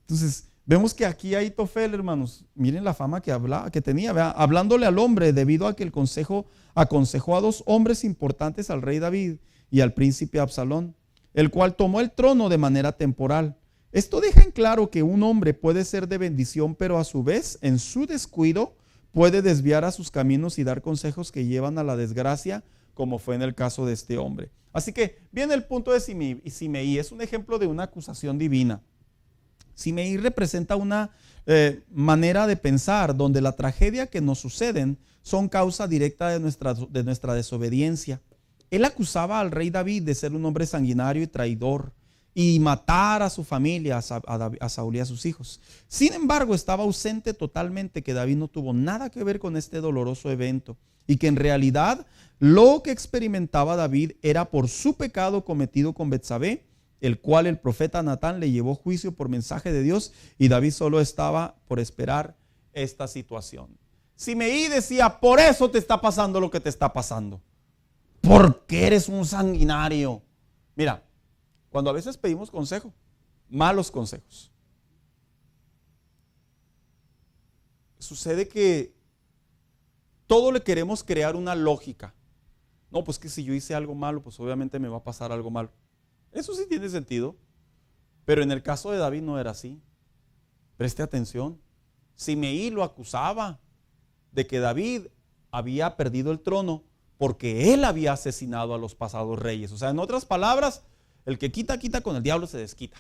Entonces, vemos que aquí Ahitofel, hermanos, miren la fama que tenía, ¿verdad? Hablándole al hombre, debido a que el consejo aconsejó a dos hombres importantes, al rey David y al príncipe Absalón, el cual tomó el trono de manera temporal. Esto deja en claro que un hombre puede ser de bendición, pero a su vez, en su descuido, puede desviar a sus caminos y dar consejos que llevan a la desgracia, como fue en el caso de este hombre. Así que viene el punto de Simei. Es un ejemplo de una acusación divina. Simei representa una manera de pensar donde la tragedia que nos suceden son causa directa de nuestra desobediencia. Él acusaba al rey David de ser un hombre sanguinario y traidor y matar a su familia, a Saúl y a sus hijos. Sin embargo, estaba ausente totalmente que David no tuvo nada que ver con este doloroso evento y que en realidad lo que experimentaba David era por su pecado cometido con Betsabé, el cual el profeta Natán le llevó juicio por mensaje de Dios, y David solo estaba por esperar esta situación. Simei decía: por eso te está pasando lo que te está pasando, porque eres un sanguinario. Mira, cuando a veces pedimos consejo, malos consejos, sucede que todo le queremos crear una lógica. No, pues que si yo hice algo malo, pues obviamente me va a pasar algo malo. Eso sí tiene sentido, pero en el caso de David no era así. Preste atención. Simei lo acusaba de que David había perdido el trono porque él había asesinado a los pasados reyes. O sea, en otras palabras, el que quita, quita, con el diablo se desquita.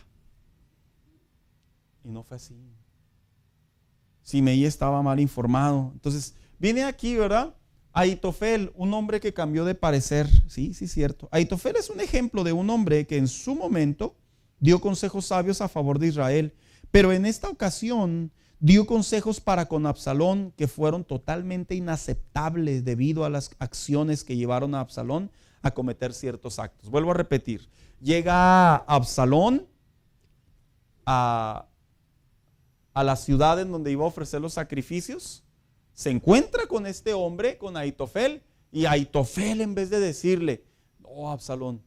Y no fue así. Simei estaba mal informado. Entonces, viene aquí, ¿verdad? Ahitofel, un hombre que cambió de parecer. Sí, cierto. Ahitofel es un ejemplo de un hombre que en su momento dio consejos sabios a favor de Israel, pero en esta ocasión dio consejos para con Absalón que fueron totalmente inaceptables debido a las acciones que llevaron a Absalón a cometer ciertos actos. Vuelvo a repetir. Llega Absalón a la ciudad en donde iba a ofrecer los sacrificios. Se encuentra con este hombre, con Ahitofel, y Ahitofel, en vez de decirle: no, Absalón,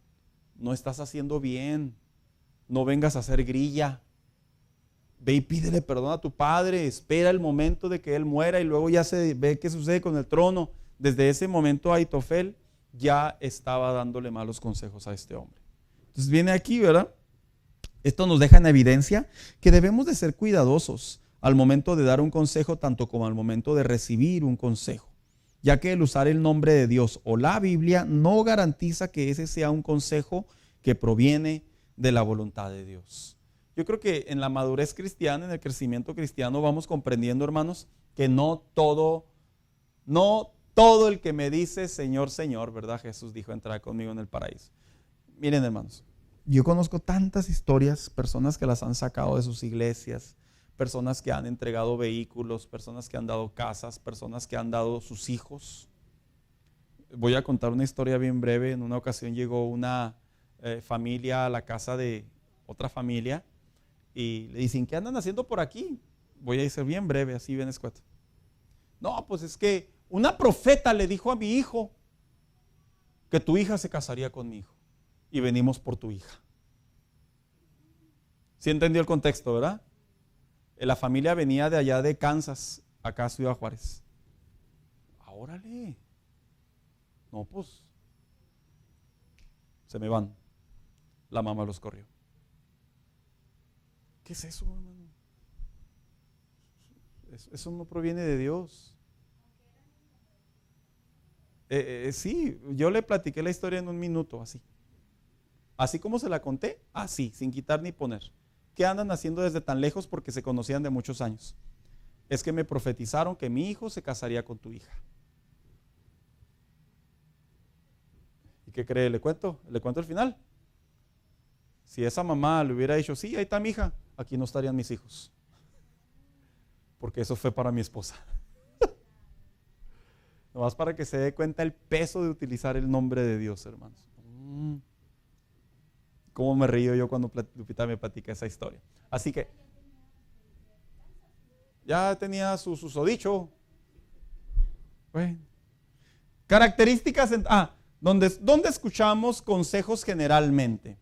no estás haciendo bien, no vengas a hacer grilla, ve y pídele perdón a tu padre, espera el momento de que él muera y luego ya se ve qué sucede con el trono. Desde ese momento Ahitofel ya estaba dándole malos consejos a este hombre. Entonces viene aquí, ¿verdad? Esto nos deja en evidencia que debemos de ser cuidadosos al momento de dar un consejo, tanto como al momento de recibir un consejo, ya que el usar el nombre de Dios o la Biblia no garantiza que ese sea un consejo que proviene de la voluntad de Dios. Yo creo que en la madurez cristiana, en el crecimiento cristiano, vamos comprendiendo, hermanos, que no todo el que me dice Señor, Señor, ¿verdad? Jesús dijo: entrará conmigo en el paraíso. Miren, hermanos, yo conozco tantas historias, personas que las han sacado de sus iglesias, personas que han entregado vehículos, personas que han dado casas, personas que han dado sus hijos. Voy a contar una historia bien breve. En una ocasión llegó una familia a la casa de otra familia y le dicen: ¿qué andan haciendo por aquí? Voy a decir bien breve, así bien escueto. No, pues es que una profeta le dijo a mi hijo que tu hija se casaría con mi hijo y venimos por tu hija. ¿Sí entendió el contexto, verdad? La familia venía de allá de Kansas, acá a Ciudad Juárez. Órale. No, pues se me van. La mamá los corrió. ¿Qué es eso, hermano? Eso no proviene de Dios. Sí, yo le platiqué la historia en un minuto, así. Así como se la conté, así, sin quitar ni poner. ¿Qué andan haciendo desde tan lejos? Porque se conocían de muchos años. Es que me profetizaron que mi hijo se casaría con tu hija. ¿Y qué cree? ¿Le cuento el final? Si esa mamá le hubiera dicho, sí, ahí está mi hija, aquí no estarían mis hijos. Porque eso fue para mi esposa. Nomás para que se dé cuenta el peso de utilizar el nombre de Dios, hermanos. Cómo me río yo cuando Lupita me platica esa historia. Así que ya tenía su susodicho. Bueno. Características, ¿dónde escuchamos consejos generalmente?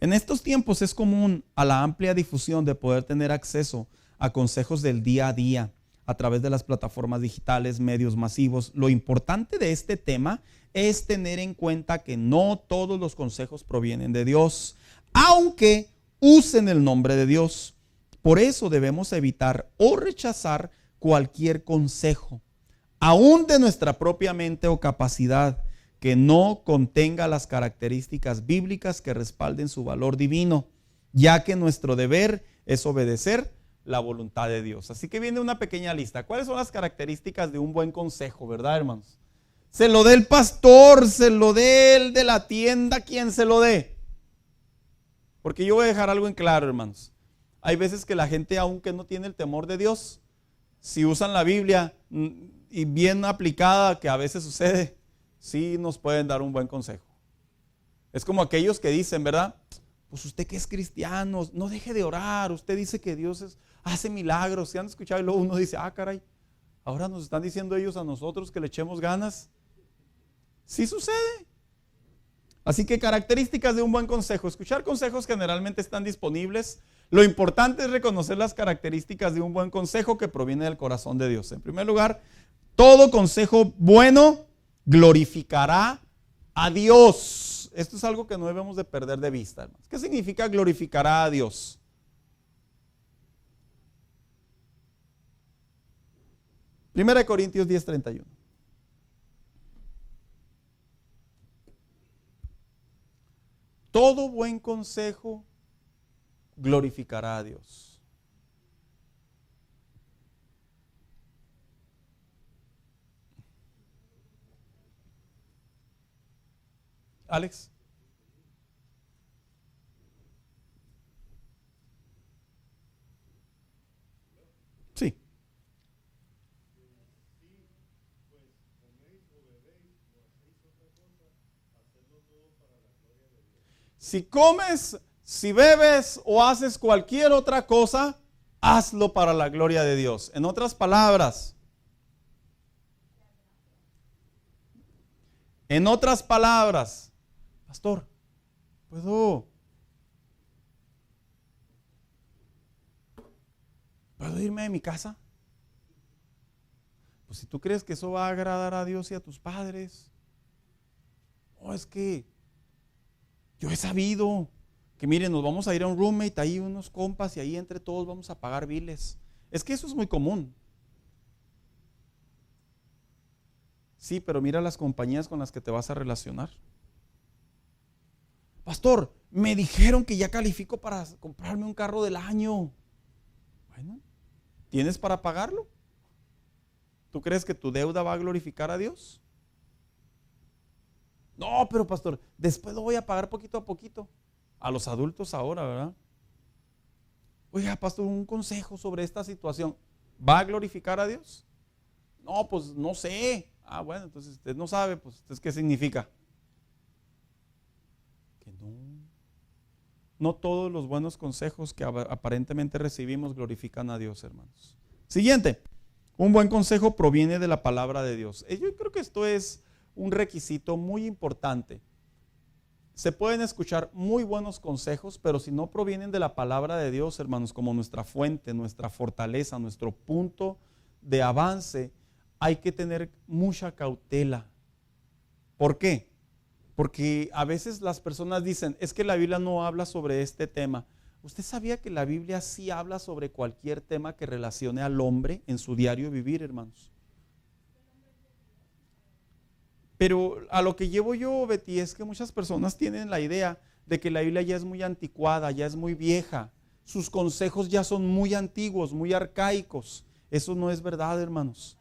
En estos tiempos es común a la amplia difusión de poder tener acceso a consejos del día a día a través de las plataformas digitales, medios masivos. Lo importante de este tema es tener en cuenta que no todos los consejos provienen de Dios, aunque usen el nombre de Dios. Por eso debemos evitar o rechazar cualquier consejo, aún de nuestra propia mente o capacidad, que no contenga las características bíblicas que respalden su valor divino, ya que nuestro deber es obedecer la voluntad de Dios. Así que viene una pequeña lista. ¿Cuáles son las características de un buen consejo, verdad, hermanos? Se lo dé el pastor, se lo dé el de la tienda, quien se lo dé. Porque yo voy a dejar algo en claro, hermanos. Hay veces que la gente, aunque no tiene el temor de Dios, si usan la Biblia y bien aplicada, que a veces sucede, sí nos pueden dar un buen consejo. Es como aquellos que dicen, ¿verdad? Pues usted que es cristiano, no deje de orar. Usted dice que Dios hace milagros. ¿Se han escuchado? Y luego uno dice, caray, ahora nos están diciendo ellos a nosotros que le echemos ganas. Sí sucede. Así que características de un buen consejo. Escuchar consejos generalmente están disponibles. Lo importante es reconocer las características de un buen consejo que proviene del corazón de Dios. En primer lugar, todo consejo bueno glorificará a Dios. Esto es algo que no debemos de perder de vista, hermanos. ¿Qué significa glorificará a Dios? Primera de Corintios 10:31. Todo buen consejo glorificará a Dios. Alex. Sí. Si comes, si bebes o haces cualquier otra cosa, hazlo para la gloria de Dios. En otras palabras, pastor, ¿puedo irme de mi casa? Pues si tú crees que eso va a agradar a Dios y a tus padres, es que yo he sabido que miren, nos vamos a ir a un roommate, ahí unos compas y ahí entre todos vamos a pagar biles. Es que eso es muy común. Sí, pero mira las compañías con las que te vas a relacionar. Pastor, me dijeron que ya califico para comprarme un carro del año. Bueno, ¿tienes para pagarlo? ¿Tú crees que tu deuda va a glorificar a Dios? No, pero pastor, después lo voy a pagar poquito a poquito. A los adultos ahora, ¿verdad? Oiga, pastor, un consejo sobre esta situación. ¿Va a glorificar a Dios? No, pues no sé. Bueno, entonces usted no sabe, pues entonces ¿qué significa? Que no todos los buenos consejos que aparentemente recibimos glorifican a Dios, hermanos. Siguiente, un buen consejo proviene de la palabra de Dios. Yo creo que esto es un requisito muy importante. Se pueden escuchar muy buenos consejos, pero si no provienen de la palabra de Dios, hermanos, como nuestra fuente, nuestra fortaleza, nuestro punto de avance, hay que tener mucha cautela. ¿Por qué? Porque a veces las personas dicen, es que la Biblia no habla sobre este tema. ¿Usted sabía que la Biblia sí habla sobre cualquier tema que relacione al hombre en su diario vivir, hermanos? Pero a lo que llevo yo, Betty, es que muchas personas tienen la idea de que la Biblia ya es muy anticuada, ya es muy vieja. Sus consejos ya son muy antiguos, muy arcaicos. Eso no es verdad, hermanos.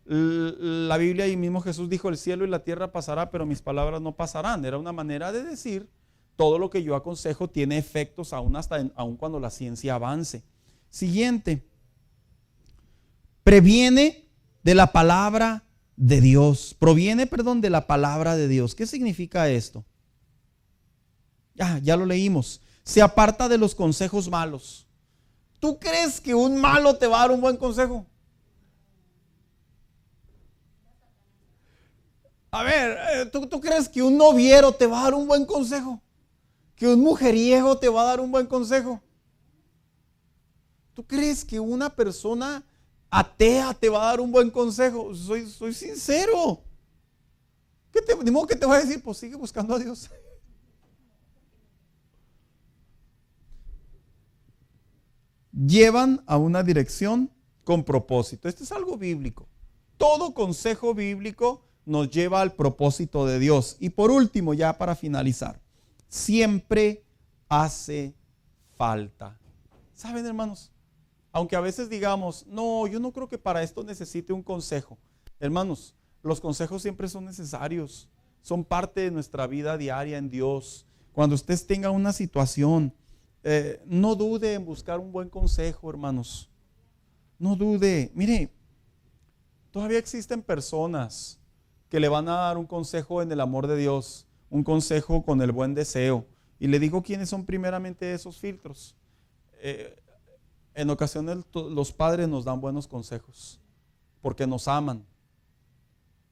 La Biblia, y mismo Jesús dijo, el cielo y la tierra pasará, pero mis palabras no pasarán. Era una manera de decir todo lo que yo aconsejo tiene efectos aún cuando la ciencia avance. Siguiente. Proviene de la palabra de Dios. De la palabra de Dios. ¿Qué significa esto? Ya lo leímos. Se aparta de los consejos malos. ¿Tú crees que un malo te va a dar un buen consejo? A ver, ¿tú crees que un noviero te va a dar un buen consejo? ¿Que un mujeriego te va a dar un buen consejo? ¿Tú crees que una persona atea te va a dar un buen consejo? Soy sincero. Ni modo que te va a decir, pues sigue buscando a Dios. Llevan a una dirección con propósito. Esto es algo bíblico. Todo consejo bíblico nos lleva al propósito de Dios. Y por último, ya para finalizar, siempre hace falta. ¿Saben, hermanos? Aunque a veces digamos, no, yo no creo que para esto necesite un consejo. Hermanos, los consejos siempre son necesarios. Son parte de nuestra vida diaria en Dios. Cuando usted tenga una situación, no dude en buscar un buen consejo, hermanos. No dude. Mire, todavía existen personas que le van a dar un consejo en el amor de Dios, un consejo con el buen deseo. Y le digo quiénes son primeramente esos filtros. En ocasiones los padres nos dan buenos consejos porque nos aman.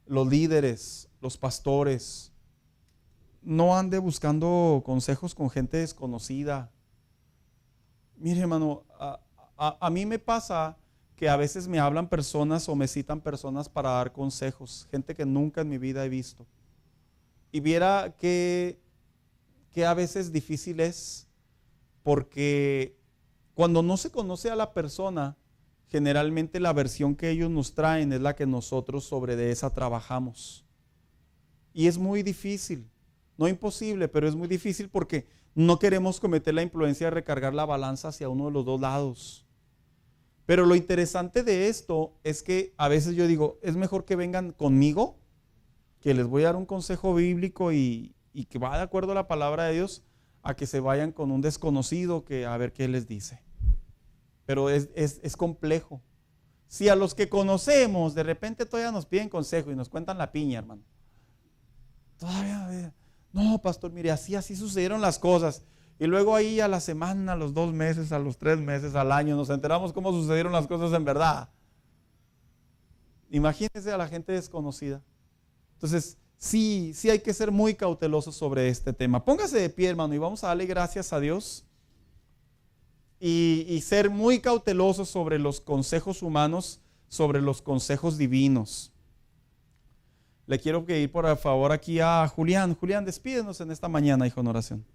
Los líderes, los pastores, no ande buscando consejos con gente desconocida. Mire, hermano, a mí me pasa que a veces me hablan personas o me citan personas para dar consejos, gente que nunca en mi vida he visto. Y viera que a veces difícil es, porque cuando no se conoce a la persona, generalmente la versión que ellos nos traen es la que nosotros sobre de esa trabajamos. Y es muy difícil, no imposible, pero es muy difícil porque no queremos cometer la imprudencia de recargar la balanza hacia uno de los dos lados. Pero lo interesante de esto es que a veces yo digo, es mejor que vengan conmigo, que les voy a dar un consejo bíblico y que va de acuerdo a la palabra de Dios, a que se vayan con un desconocido que a ver qué les dice. Pero es complejo. Si a los que conocemos de repente todavía nos piden consejo y nos cuentan la piña, hermano. Todavía, no, pastor, mire, así sucedieron las cosas. Y luego ahí a la semana, a los 2 meses, a los 3 meses, al año, nos enteramos cómo sucedieron las cosas en verdad. Imagínense a la gente desconocida. Entonces, sí hay que ser muy cautelosos sobre este tema. Póngase de pie, hermano, y vamos a darle gracias a Dios. Y ser muy cautelosos sobre los consejos humanos, sobre los consejos divinos. Le quiero pedir por favor aquí a Julián. Julián, despídenos en esta mañana, hijo, en oración.